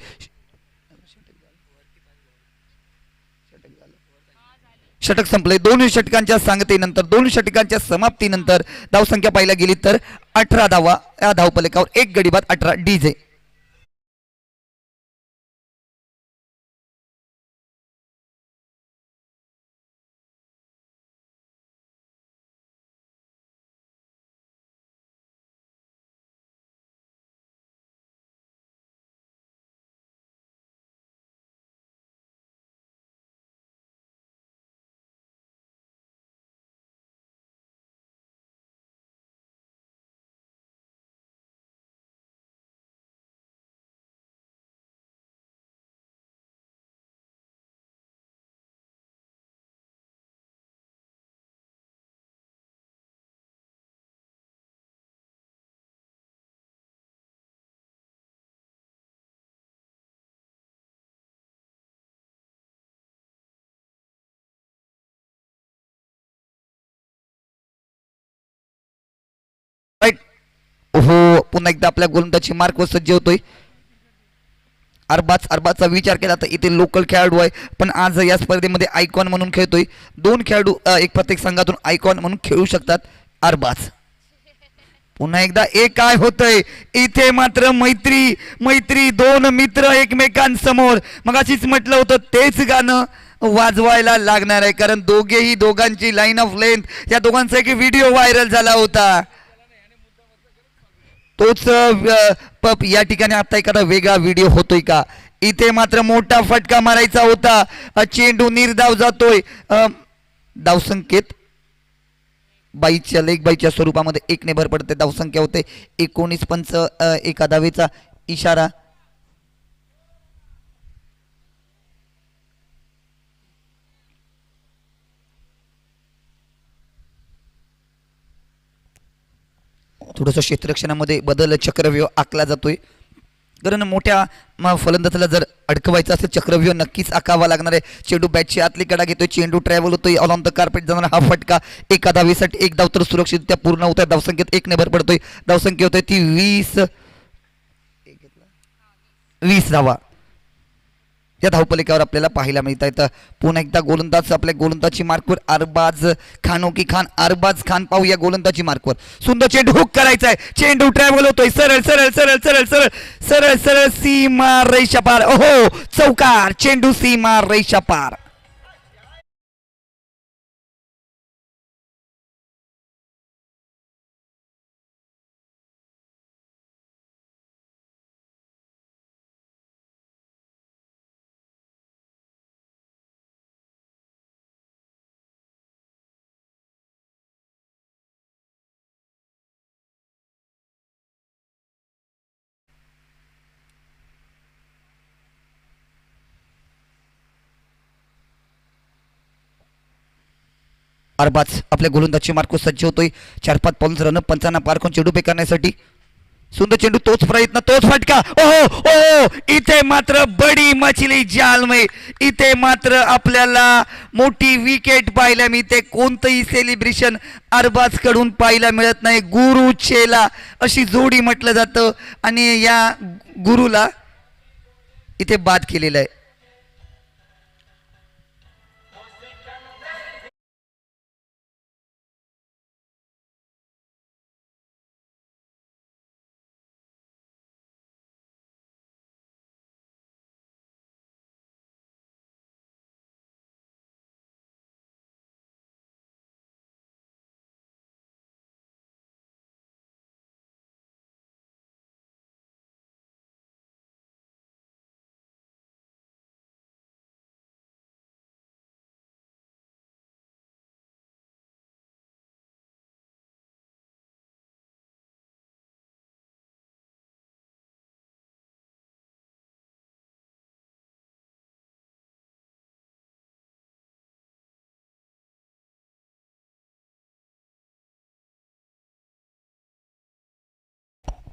षटक संपले. 2 षटकांच्या सांगतेनंतर 2 षटकांच्या समाप्तीनंतर धावसंख्या पाहायला गेली तर 18 धावा या धावफलकावर एक गडी बाद 18 डीजे. हो पुन्हा एकदा आपल्या गोलंदाजी मार्कवर सज्ज होतोय. अरबाजचा विचार केला तर इथे लोकल खेळाडू आहे, पण आज या स्पर्धेमध्ये आयकॉन म्हणून खेळतोय. 2 खेळाडू एक प्रत्येक संघातून आयकॉन म्हणून खेळू शकतात. अरबाज पुन्हा एकदा एक काय होतंय इथे मात्र मैत्री 2 मित्र एकमेकांसमोर. मगाशीच म्हटलं होतं तेच गाणं वाजवायला लागणार आहे, कारण दोघांची लाईन ऑफ लेंथ या दोघांचा एक व्हिडिओ व्हायरल झाला होता. तोच पप या ठिकाणी आता एखादा वेगळा व्हिडिओ होतोय का. इथे मात्र मोठा फटका मारायचा होता. चेंडू निर्धाव जातोय. धावसंख्येत लेग बाईच्या स्वरूपामध्ये 1 ने भर पडते. धावसंख्या होते 19. पंच एका धावेचा इशारा. थोडंसं क्षेत्ररक्षणामध्ये बदल चक्रव्यूह आखला जातोय, कारण मोठ्या फलंदाजाला जर अडकवायचं असेल चक्रव्यूह नक्कीच आखावा लागणार आहे. चेंडू बॅटची आतली कडा घेतोय. चेंडू ट्रॅव्हल होतोय. ऑन द कार्पेट जाणारा हा फटका एका धावेसाठी 1 धाव तर सुरक्षितरित्या पूर्ण होत आहे. धावसंख्येत 1 ने भर पडतोय. धावसंख्या होतोय ती 20 धावा या धावपलिकावर आपल्याला पाहायला मिळत आहेत. पुन्हा एकदा गोलंदाज आपल्या गोलंदाजी मार्कवर अरबाज खान पाहूया गोलंदाजी मार्कवर. सुंदर चेंडू हुक करायचा आहे. चेंडू ट्रॅव्हल होतोय. सरळ सरळ सरळ सरळ सरळ सरळ सरळ सीमा रेषा पार. ओहो चौकार. चेंडू सीमा रेषा पार. अरबाज आपल्या गोलंदाजी मार्कवर सज्ज होतोय. 4-5 पाऊल रन पंचांना पार करून चेंडू पे करण्यासाठी. सुंदर चेंडू, तोच प्रयत्न, तोच फटका. ओहो ओहो इथे मात्र बडी मछली जाल में. इथे मात्र आपल्याला मोठी विकेट पाहायला मिळते. कोणतंही सेलिब्रेशन अरबाज कडून पाहायला मिळत नाही. गुरु चेला अशी जोडी म्हटलं जातं आणि या गुरुला इथे बाद केलेलं आहे.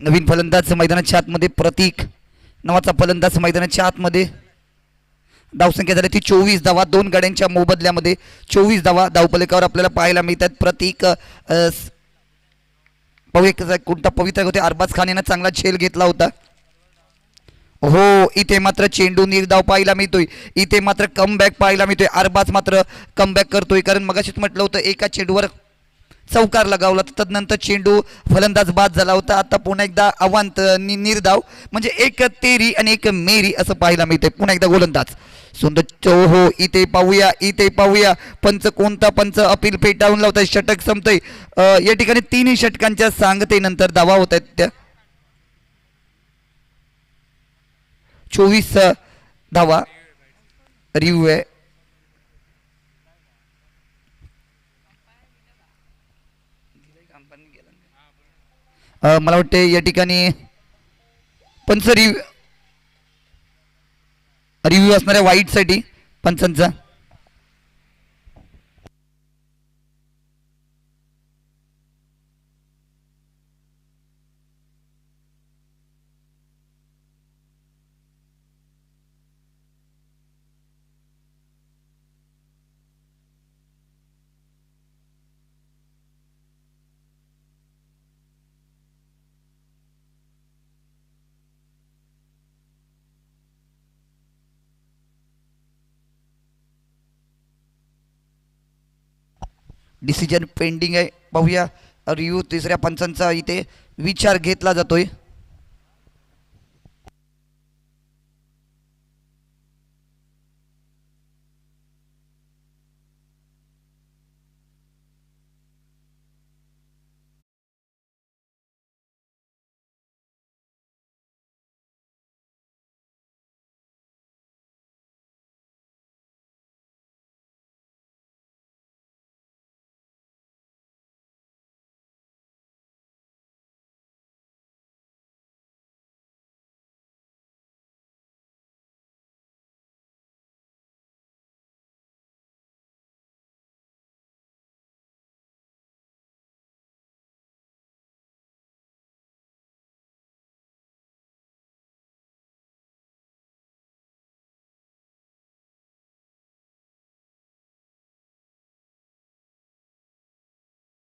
नवीन फलंदाज मैदानाच्या आतमध्ये प्रतीक नावाचा फलंदाज मैदानाच्या आतमध्ये. धावसंख्या झाली ती 24 धावा, 2 गाड्यांच्या मोबदल्यामध्ये 24 धावा धावफलकावर आपल्याला पाहायला मिळतात. प्रतीक कोणता पवित्र होते, अरबाज खान यानं चांगला झेल घेतला होता. हो, इथे मात्र चेंडू निर्धाव पाहायला मिळतोय. इथे मात्र कमबॅक पाहायला मिळतोय. अरबाज मात्र कमबॅक करतोय, कारण मगाशीच म्हटलं होतं एका चेंडूवर चौकार लगावला, तदनंतर चेंडू फलंदाज बाद झाला होता. आता पुन्हा एकदा अवांत निर्धाव, म्हणजे एक तेरी आणि एक मेरी असं पाहायला मिळतंय. पुन्हा एकदा गोलंदाज सुंदर. हो, इथे पाहूया पंच कोणता पंच अपील पेटाळून लावताय. षटक संपतंय. या ठिकाणी 3 षटकांच्या सांगतेनंतर धावा होत आहेत त्या 24 धावा रिव्ह्यू आहे. मला वाटते या ठिकाणी पंच रिव्ह्यू असणाऱ्या वाईटसाठी पंचांचा. डिसिजन पेंडिंग आहे. पाहूया रिव्ह्यू तिसऱ्या पंचांचा इथे विचार घेतला जातोय.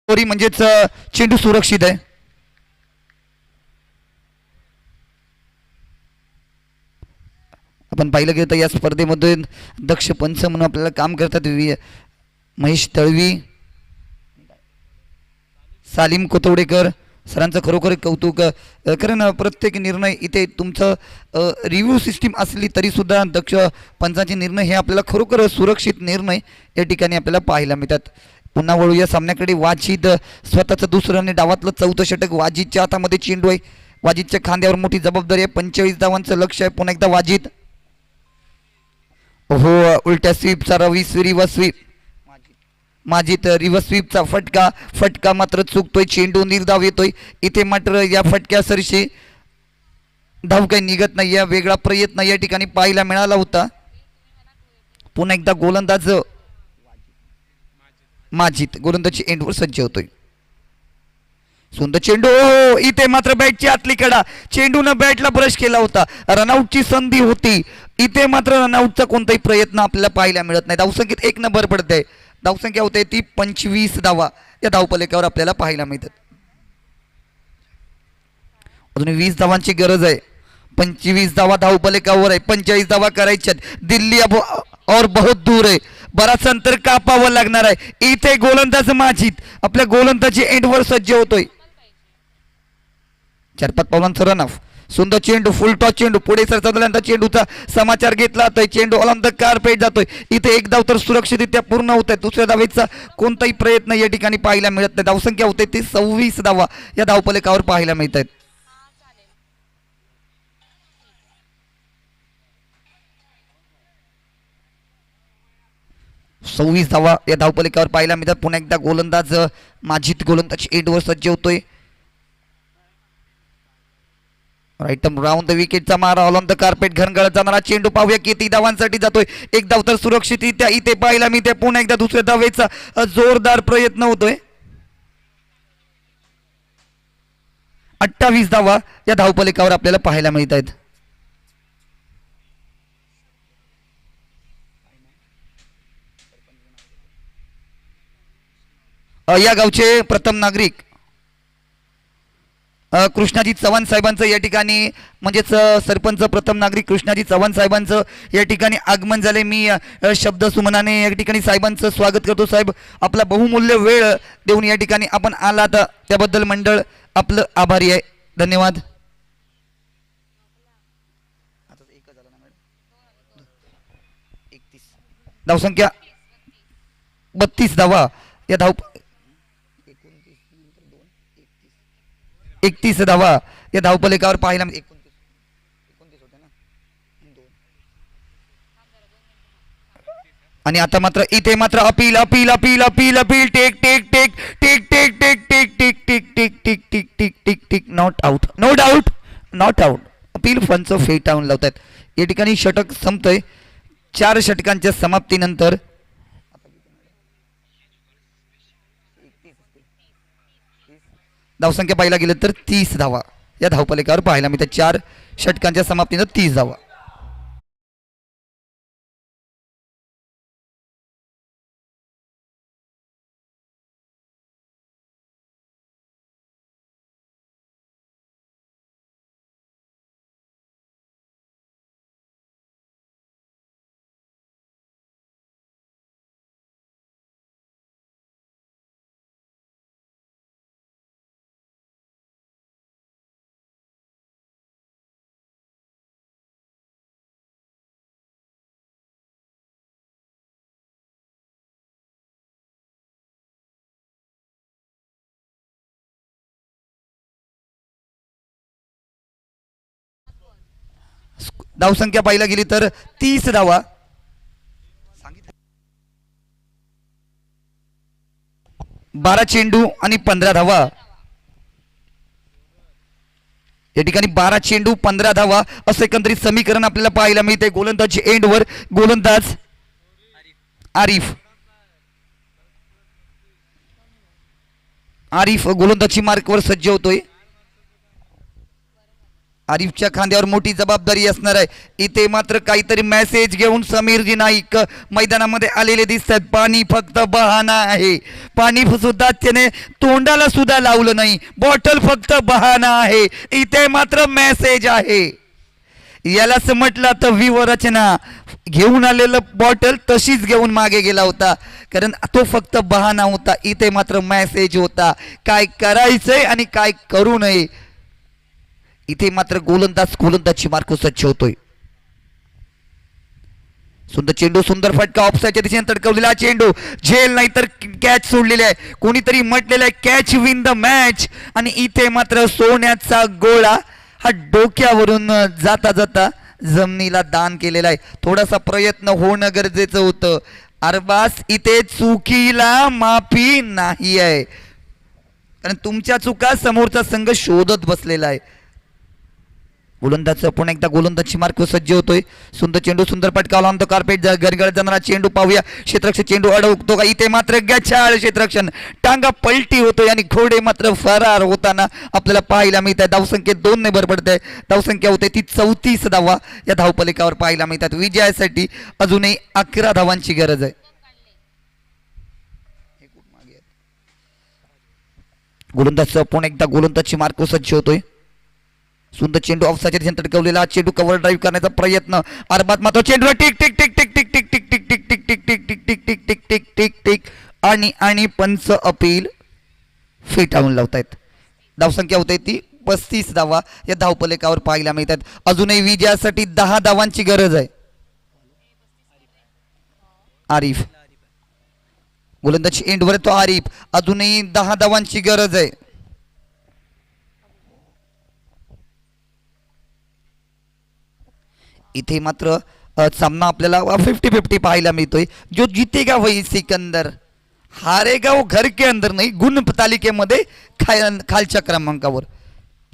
म्हणजेच चेंडू सुरक्षित आहे. आपण पाहिलं गेलं तर या स्पर्धेमध्ये दक्ष पंच म्हणून आपल्याला काम करतात महेश तळवी, सालीम कोतवडेकर सरांचं खरोखर कौतुक. कारण प्रत्येक निर्णय इथे तुमचं रिव्ह्यू सिस्टीम असली तरी सुद्धा दक्ष पंचांचे निर्णय हे आपल्याला खरोखर सुरक्षित निर्णय या ठिकाणी आपल्याला पाहायला मिळतात. पुन्हा वळू या सामन्याकडे. वाजिद स्वतःचं दुसरं आणि डावातलं 4थं षटक वाजिदच्या हातामध्ये चेंडू आहे. वाजिदच्या खांद्यावर मोठी जबाबदारी आहे. 45 धावांचं लक्ष आहे. पुन्हा एकदा वाजिद. हो, उलट्या स्वीपचा रिव्हर्स स्वीप. माजिद रिव्हर्स स्वीपचा फटका मात्र चुकतोय. चेंडू निर्धाव येतोय. इथे मात्र या फटक्या सरशी धाव काही निघत नाही. या वेगळा प्रयत्न या ठिकाणी पाहायला मिळाला होता. पुन्हा एकदा गोलंदाज माजिद गोलंदाजी एंडवर सज्ज होतोय. सुंदर चेंडू. इथे मात्र बॅटची आतली कडा. चेंडूनं बॅटला ब्रश केला होता. रनआउटची संधी होती. इथे मात्र रनआउटचा कोणताही प्रयत्न आपल्याला पाहायला मिळत नाही. धावसंख्येत 1 नंबर पडते. धावसंख्या होते ती 25 धावा या धावफलकावर आपल्याला पाहायला मिळतात. अजून 20 धावांची गरज आहे. 25 धावा धावफलकावर आहे. 45 धावा करायच्यात. दिल्ली और बहुत दूर आहे. बराच अंतर कापावं लागणार आहे. इथे गोलंदाज माजिद आपल्या गोलंदाजी एंडवर सज्ज होतोय. 4-5 पावलांचं रन ऑफ. सुंदर चेंडू, फुल टॉस चेंडू. पुढे सरसावल्यानंतर चेंडूचा समाचार घेतला जातोय. चेंडू ऑन द कारपेट जातोय. इथे एक धाव तर सुरक्षितरित्या पूर्ण होत आहे. दुसऱ्या धावेचा कोणताही प्रयत्न या ठिकाणी पाहायला मिळत नाही. धावसंख्या होते ती 26 धावा या धावफलकावर पाहायला मिळत आहेत. सव्वीस धावा या धावफलकावर पाहायला मिळतात. पुन्हा एकदा गोलंदाज माजिद गोलंदाज एंडवर सज्ज होतोय. राईट राऊंड द विकेटचा मारा. ऑल ऑन द कार्पेट घनगळत जाणारा चेंडू. पाहूया किती धावांसाठी जातोय. एक धाव तर सुरक्षितरित्या इथे पाहायला मिळते. पुन्हा एकदा दुसऱ्या धावेचा जोरदार प्रयत्न होतोय. 28 धावा या धावफलकावर आपल्याला पाहायला मिळत आहेत. या गावचे प्रथम नागरिक कृष्णाजी चव्हाण साहेबांचं या ठिकाणी म्हणजेच सरपंच प्रथम नागरिक कृष्णाजी चव्हाण साहेबांचं या ठिकाणी आगमन झाले. मी शब्द सुमनाने या ठिकाणी साहेबांचं स्वागत करतो. साहेब, आपला बहुमूल्य वेळ देऊन या ठिकाणी आपण आलात त्याबद्दल मंडळ आपलं आभारी आहे. धन्यवाद. धावसंख्या 32 धावा या 31 धावा या धावफलकावर पाहायला 29 होते ना. आणि आता मात्र इथे मात्र appeal appeal appeal appeal appeal take take take take take take take take take take take take take take take not out not out not out appeal फंच फेटाळून लावतात. या ठिकाणी षटक संपतंय. 4 षटकांच्या समाप्तीनंतर धावसंख्या पाहायला गेलं तर 30 धावा या धावफलकावर पाहायला मिळतात. 4 षटकांच्या समाप्तीनं 30 धावा. धावसंख्या पाहायला गेली तर 30 धावा. 12 चेंडू आणि 15 धावा. या ठिकाणी 12 चेंडू 15 धावा असं एकंदरीत समीकरण आपल्याला पाहायला मिळते. गोलंदाज एंडवर गोलंदाज आरिफ गोलंदाजी मार्कवर सज्ज होतोय. आरिफच्या खांद्यावर मोठी जबाबदारी असणार आहे. इथे मात्र काहीतरी मेसेज घेऊन समीरजी नाईक मैदानामध्ये आलेले दिसतात. पाणी फक्त बहाणा आहे. पाणी सुद्धा त्याने तोंडाला सुद्धा लावलं नाही. बॉटल फक्त बहाणा आहे. इथे मात्र मेसेज आहे. यालाच म्हटलं तर व्यूहरचना घेऊन आलेलं बॉटल तशीच घेऊन मागे गेला होता, कारण तो फक्त बहाणा होता. इथे मात्र मेसेज होता, काय करायचंय आणि काय करू नये. इथे मात्र गोलंदाजी मार्क सज्ज होतोय. सुंदर चेंडू, सुंदर फटका, ऑफसाईडच्या दिशेने तडकवलेला चेंडू, झेल नाही तर कॅच सोडलेली आहे. कोणीतरी म्हटलेलं आहे कॅच विन द मॅच, आणि इथे मात्र सोन्याचा गोळा हा डोक्यावरून जाता जाता जमिनीला दान केलेला आहे. थोडासा प्रयत्न होणं गरजेचं होतं. अरबास इथे चुकीला माफी नाही आहे, कारण तुमच्या चुका समोरचा संघ शोधत बसलेला आहे. गोलंदाज पुन्हा एकदा गोलंदाजी मार्क सज्ज होतोय. सुंदर चेंडू, सुंदर फटका ऑन द कार्पेट, गरगळ जाणारा चेंडू पाहूया. क्षेत्ररक्षक चेंडू अडवतो का? इथे मात्र गचाळ क्षेत्ररक्षण, टांगा पलटी होतोय आणि घोडे मात्र फरार होताना आपल्याला पाहायला मिळत आहे. धावसंख्येत 2 ने भर पडते. धावसंख्या होते ती 34 धावा या धावफलकावर पाहायला मिळतात. विजयासाठी अजूनही 11 धावांची गरज आहे. गोलंदाज पुन्हा एकदा गोलंदाजी मार्क सज्ज होतोय. सुंदर चेंडू ऑफसाईडच्या दिशेने तडकवलेला चेंडू, कव्हर ड्राईव्ह करण्याचा प्रयत्न. अरबात मात्र चेंडू tick tick tick tick tick tick tick tick tick tick tick tick tick tick tick tick tick tick आणि पंच अपील फेटाळून लावतायत. धावसंख्या होते ती 35 धावा या धावफलकावर पाहायला मिळतात. अजूनही विजयासाठी 10 धावांची गरज आहे. आरिफ गोलंदाज एंडवर तो आरिफ, अजूनही 10 धावांची गरज आहे. इथे मात्र सामना आपल्याला 50-50 पाहायला मिळतोय. जो जीतेगा वही सिकंदर, हारेगा वो घर के अंदर नाही, गुण तालिकेमध्ये खालच्या क्रमांकावर.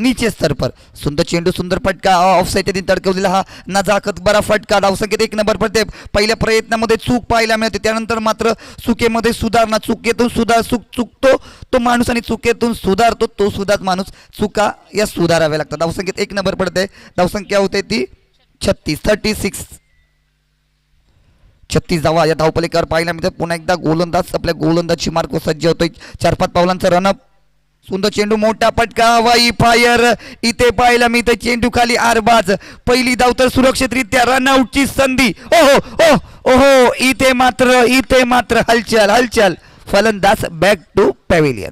नीचे स्तर पर सुंदर चेंडू सुंदर फटका ऑफ साईडने तडकवलेला हा नजाकत बरा फटका. धावसंख्येत 1 नंबर पडते. पहिल्या प्रयत्नामध्ये चूक पाहायला मिळते, त्यानंतर मात्र चुकीमध्ये सुधारणा. चुकीतून चुकतो तो माणूस आणि चुकीतून सुधारतो तो सुद्धा माणूस. चुका या सुधाराव्या लागतात. धावसंख्येत 1 नंबर पडते. धावसंख्या होते ती 36 धावा या धावपलीकर पाहायला मिळते. पुन्हा एकदा गोलंदाज आपल्या गोलंदाजची मार्ग सज्ज होतोय. 4-5 पावलांचा रनअप. सुंदर चेंडू मोठा फटका हवाई फायर इथे पाहायला मिळते. चेंडू खाली आरबाज. पहिली धाव तर सुरक्षितरित्या रनआउटची संधी. ओहो ओहो इथे मात्र हलचल. फलंदाज बॅक टू पॅव्हिलियन.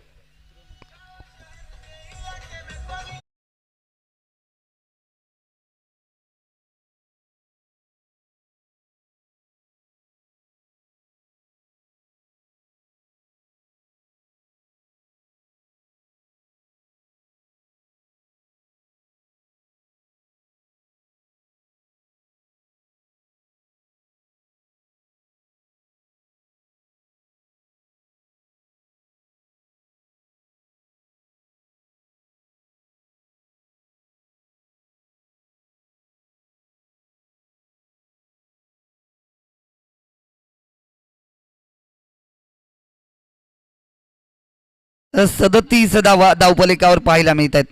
सदतीस धावा धावफलकावर पाहायला मिळतात.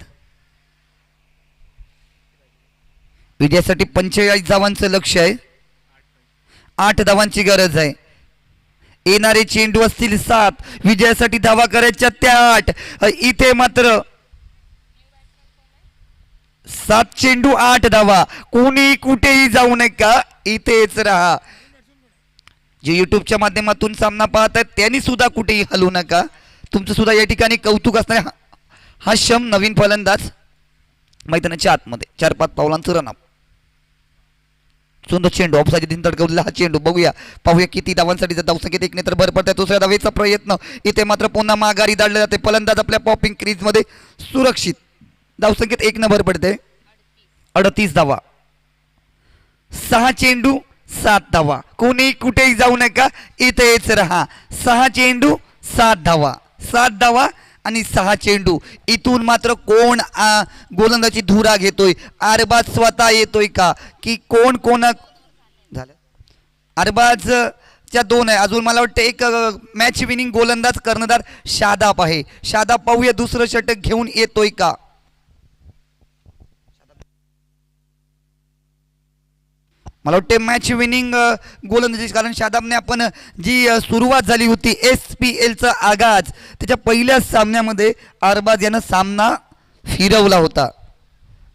विजयासाठी 45 धावांचं लक्ष आहे. 8 धावांची गरज आहे. येणारे चेंडू असतील 7. विजयासाठी धावा करायच्या त्या 8. इथे मात्र 7 चेंडू 8 धावा. कोणी कुठेही जाऊ नका, इथेच राहा. जे युट्यूबच्या माध्यमातून सामना पाहतात त्यांनी सुद्धा कुठेही हलू नका. तुमचं सुद्धा या ठिकाणी कौतुक असणार. हा शम नवीन फलंदाज मैदानाच्या आतमध्ये. 4-5 पावलांचं रनअप. सुंदर चेंडू ऑफ साईडने तडकवलेला हा चेंडू. पाहूया किती धावांसाठी. जर धावसंख्येत 1 ने तर भर पडते. दुसऱ्या धावेचा प्रयत्न. इथे मात्र पुन्हा माघारी धाडले जाते. फलंदाज आपल्या पॉपिंग क्रीजमध्ये सुरक्षित. धावसंख्येत 1 न भर पडते. 38 धावा. 6 चेंडू 7 धावा. कोणी कुठेही जाऊ नका, इथेच राहा. 6 चेंडू 7 धावा. 7 धावा आणि 6 चेंडू. इथून मात्र कोण गोलंदाजी धुरा घेतोय? अरबाज स्वतः येतोय का की कोण झालं? अरबाजच्या 2 आहे. अजून मला वाटतं एक मॅच विनिंग गोलंदाज कर्णधार शादाब आहे. शादाब पाहूया दुसरं षटक घेऊन येतोय का. मला वाटते मॅच विनिंग गोलंदाजी. कारण शादाबने आपण जी सुरुवात झाली होती SPLचा आगाज, त्याच्या पहिल्या सामन्यामध्ये अरबाज यानं सामना फिरवला होता.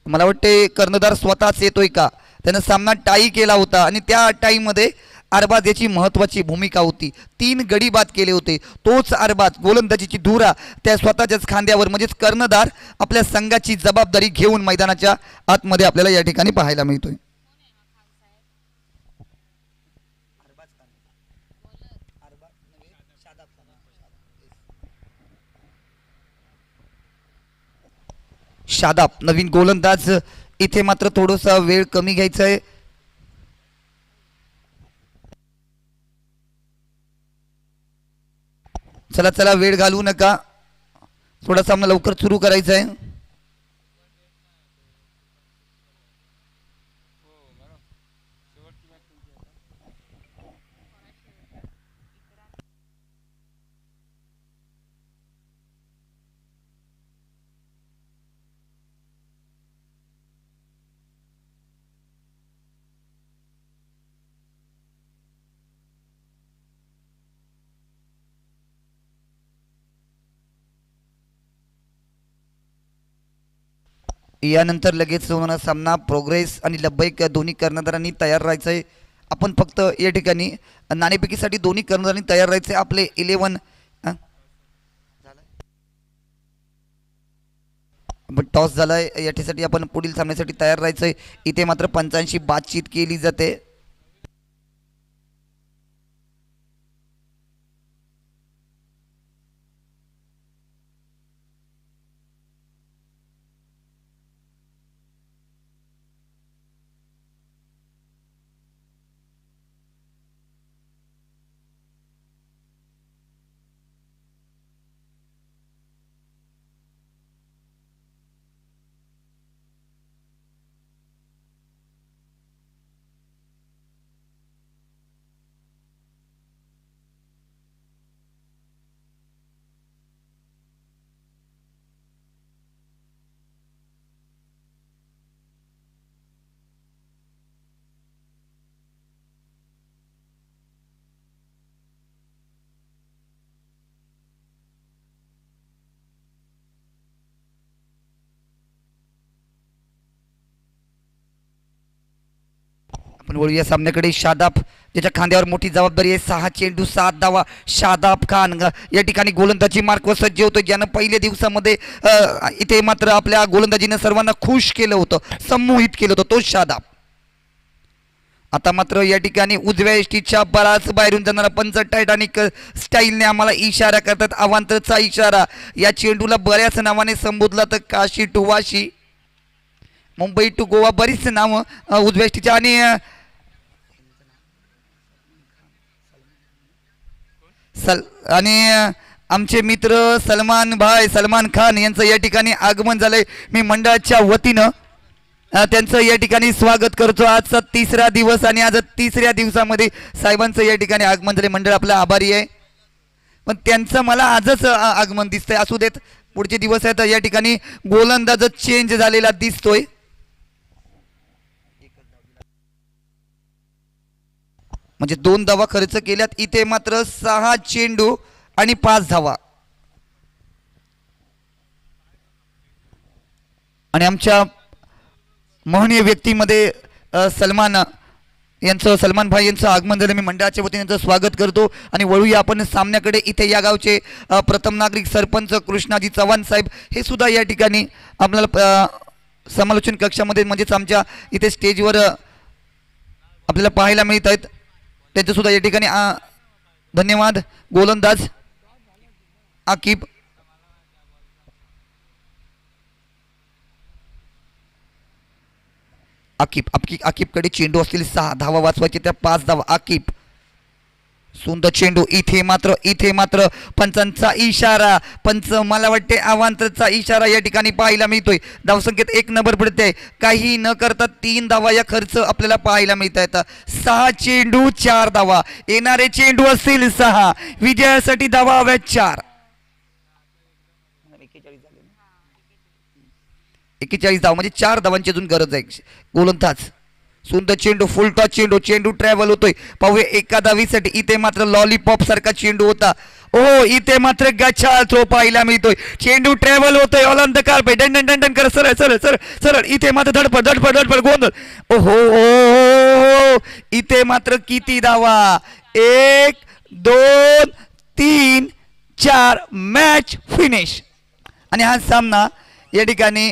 मला वाटते कर्णधार स्वतःच येतोय का. त्यानं सामना टाई केला होता आणि त्या टाईमध्ये अरबाज याची महत्त्वाची भूमिका होती. 3 गडी बाद केले होते. तोच अरबाज गोलंदाजीची धुरा त्या स्वतःच्याच खांद्यावर म्हणजेच कर्णधार आपल्या संघाची जबाबदारी घेऊन मैदानाच्या आतमध्ये आपल्याला या ठिकाणी पाहायला मिळतोय. शादाब नवीन गोलंदाज. इथे मात्र थोडासा वेळ कमी घ्यायचा आहे. चला वेळ घालवू नका. थोडा सामना लवकर सुरू करायचा आहे. यानंतर लगेच होणारा सामना. प्रोग्रेस आणि लब्बैक दोन्ही कर्णधारांनी तयार राहायचं आहे. आपण फक्त या ठिकाणी नाणेफेकीसाठी दोन्ही कर्णधारांनी तयार राहायचे. आपले 11 टॉस झालाय. यासाठी आपण पुढील सामन्यासाठी तयार राहायचंय. इथे मात्र पंचांशी बातचीत केली जाते. आपण वळूया सामन्याकडे. शादाब ज्याच्या खांद्यावर मोठी जबाबदारी आहे. 6 चेंडू 7 धावा. शादाब खान या ठिकाणी गोलंदाजी मार्कवर सज्ज होतो, ज्यानं पहिल्या दिवसामध्ये इथे मात्र आपल्या गोलंदाजीनं सर्वांना खुश केलं होतं, संमोहित केलं होतं, तो शादाब. आता मात्र या ठिकाणी उजव्या एष्टीच्या बराच बाहेरून जाणारा पंच टायटॅनिक स्टाईलने आम्हाला इशारा करतात, अवांतरचा इशारा. या चेंडूला बऱ्याच नावाने संबोधला तर काशी टू वाशी, मुंबई टू गोवा, बरीच नावं उजव्या एष्टीच्या. आणि आमचे मित्र सलमान खान यांचं या ठिकाणी आगमन झालंय. मी मंडळाच्या वतीनं त्यांचं या ठिकाणी स्वागत करतो. आजचा 3रा दिवस आणि आज 3ऱ्या दिवसामध्ये साहेबांचं या ठिकाणी आगमन झाले. मंडळ आपलं आभारी आहे, पण त्यांचं मला आजच आगमन दिसतंय. असू देत, पुढचे दिवस आहेत. या ठिकाणी गोलंदाज चेंज झालेला दिसतोय. म्हणजे 2 धावा खर्च केल्यात. इथे मात्र 6 चेंडू आणि 5 धावा. आणि आमच्या महनीय व्यक्तीमध्ये सलमान भाई यांचं आगमन झालं. मी मंडळाच्या वतीने त्यांचं स्वागत करतो. आणि वळूया आपण सामन्याकडे. इथे या गावचे प्रथम नागरिक सरपंच कृष्णाजी चव्हाण साहेब हे सुद्धा या ठिकाणी आपल्याला समालोचन कक्षामध्ये म्हणजेच आमच्या इथे स्टेजवर आपल्याला पाहायला मिळत आहेत. त्यांचं सुद्धा या ठिकाणी धन्यवाद. गोलंदाज आकिब, आकिबकडे चेंडू असतील 6 धावा वाचवायचे, त्या 5 धावा. आकिब सुंदर चेंडू. इथे मात्र पंचांचा इशारा, पंच मला वाटते अवांतरचा इशारा या ठिकाणी पाहायला मिळतोय. धावसंख्येत 1 नंबर पडते. काही न करता 3 धावा या खर्च आपल्याला पाहायला मिळत आहेत. 6 चेंडू 4 धावा. येणारे चेंडू असतील 6, विजयासाठी धावा हव्या 4. 41 धावा म्हणजे 4 धावांची अजून गरज आहे. गोलंदाज सुंदर चेंडू, फुल टॉस चेंडू ट्रॅव्हल होतोय. पाहूया एका धावीसाठी. इथे मात्र लॉलीपॉप सारखा चेंडू होता. ओ इथे मात्र गछाल थ्रो पाहायला मिळतोय. चेंडू ट्रॅव्हल होतोय ऑन द कार्पेट. डन कर सरळ. इथे मात्र धडपड गोंधळ. ओहो इथे मात्र किती धावा? 1 2 3 4. Match finish. आणि हा सामना या ठिकाणी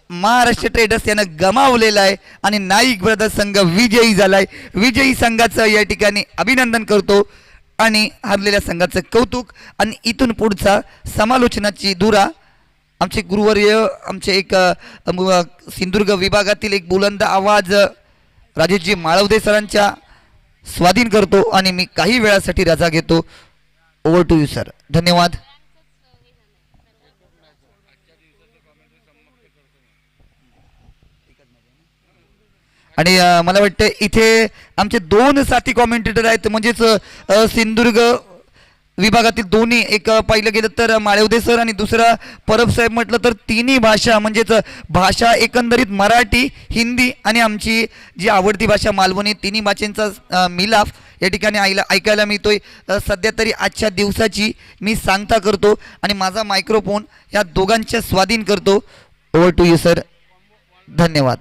महाराष्ट्र ट्रेडर्स यानं गमावलेला आहे आणि नाईक ब्रदर्स संघ विजयी झालाय. विजयी संघाचं या ठिकाणी अभिनंदन करतो आणि हरलेल्या संघाचं कौतुक. आणि इथून पुढचा समालोचनाची धुरा आमचे गुरुवर्य, आमचे एक सिंधुदुर्ग विभागातील एक बुलंद आवाज राजेशजी माळवदे सरांच्या स्वाधीन करतो आणि मी काही वेळासाठी रजा घेतो. Over to you sir. धन्यवाद. आणि मला वाटतं इथे आमचे 2 साथी कॉमेंटेटर आहेत, म्हणजेच सिंधुदुर्ग विभागातील दोन्ही. एक पाहिलं गेलं तर माळवदे सर आणि दुसरा परब साहेब. म्हटलं तर तिन्ही भाषा म्हणजेच भाषा एकंदरीत मराठी, हिंदी आणि आमची जी आवडती भाषा मालवणी, तिन्ही भाषांचा मिलाफ या ठिकाणी ऐकायला मिळतोय. सध्या तरी आजच्या दिवसाची मी सांगता करतो आणि माझा मायक्रोफोन या दोघांच्या स्वाधीन करतो. Over to you sir. धन्यवाद.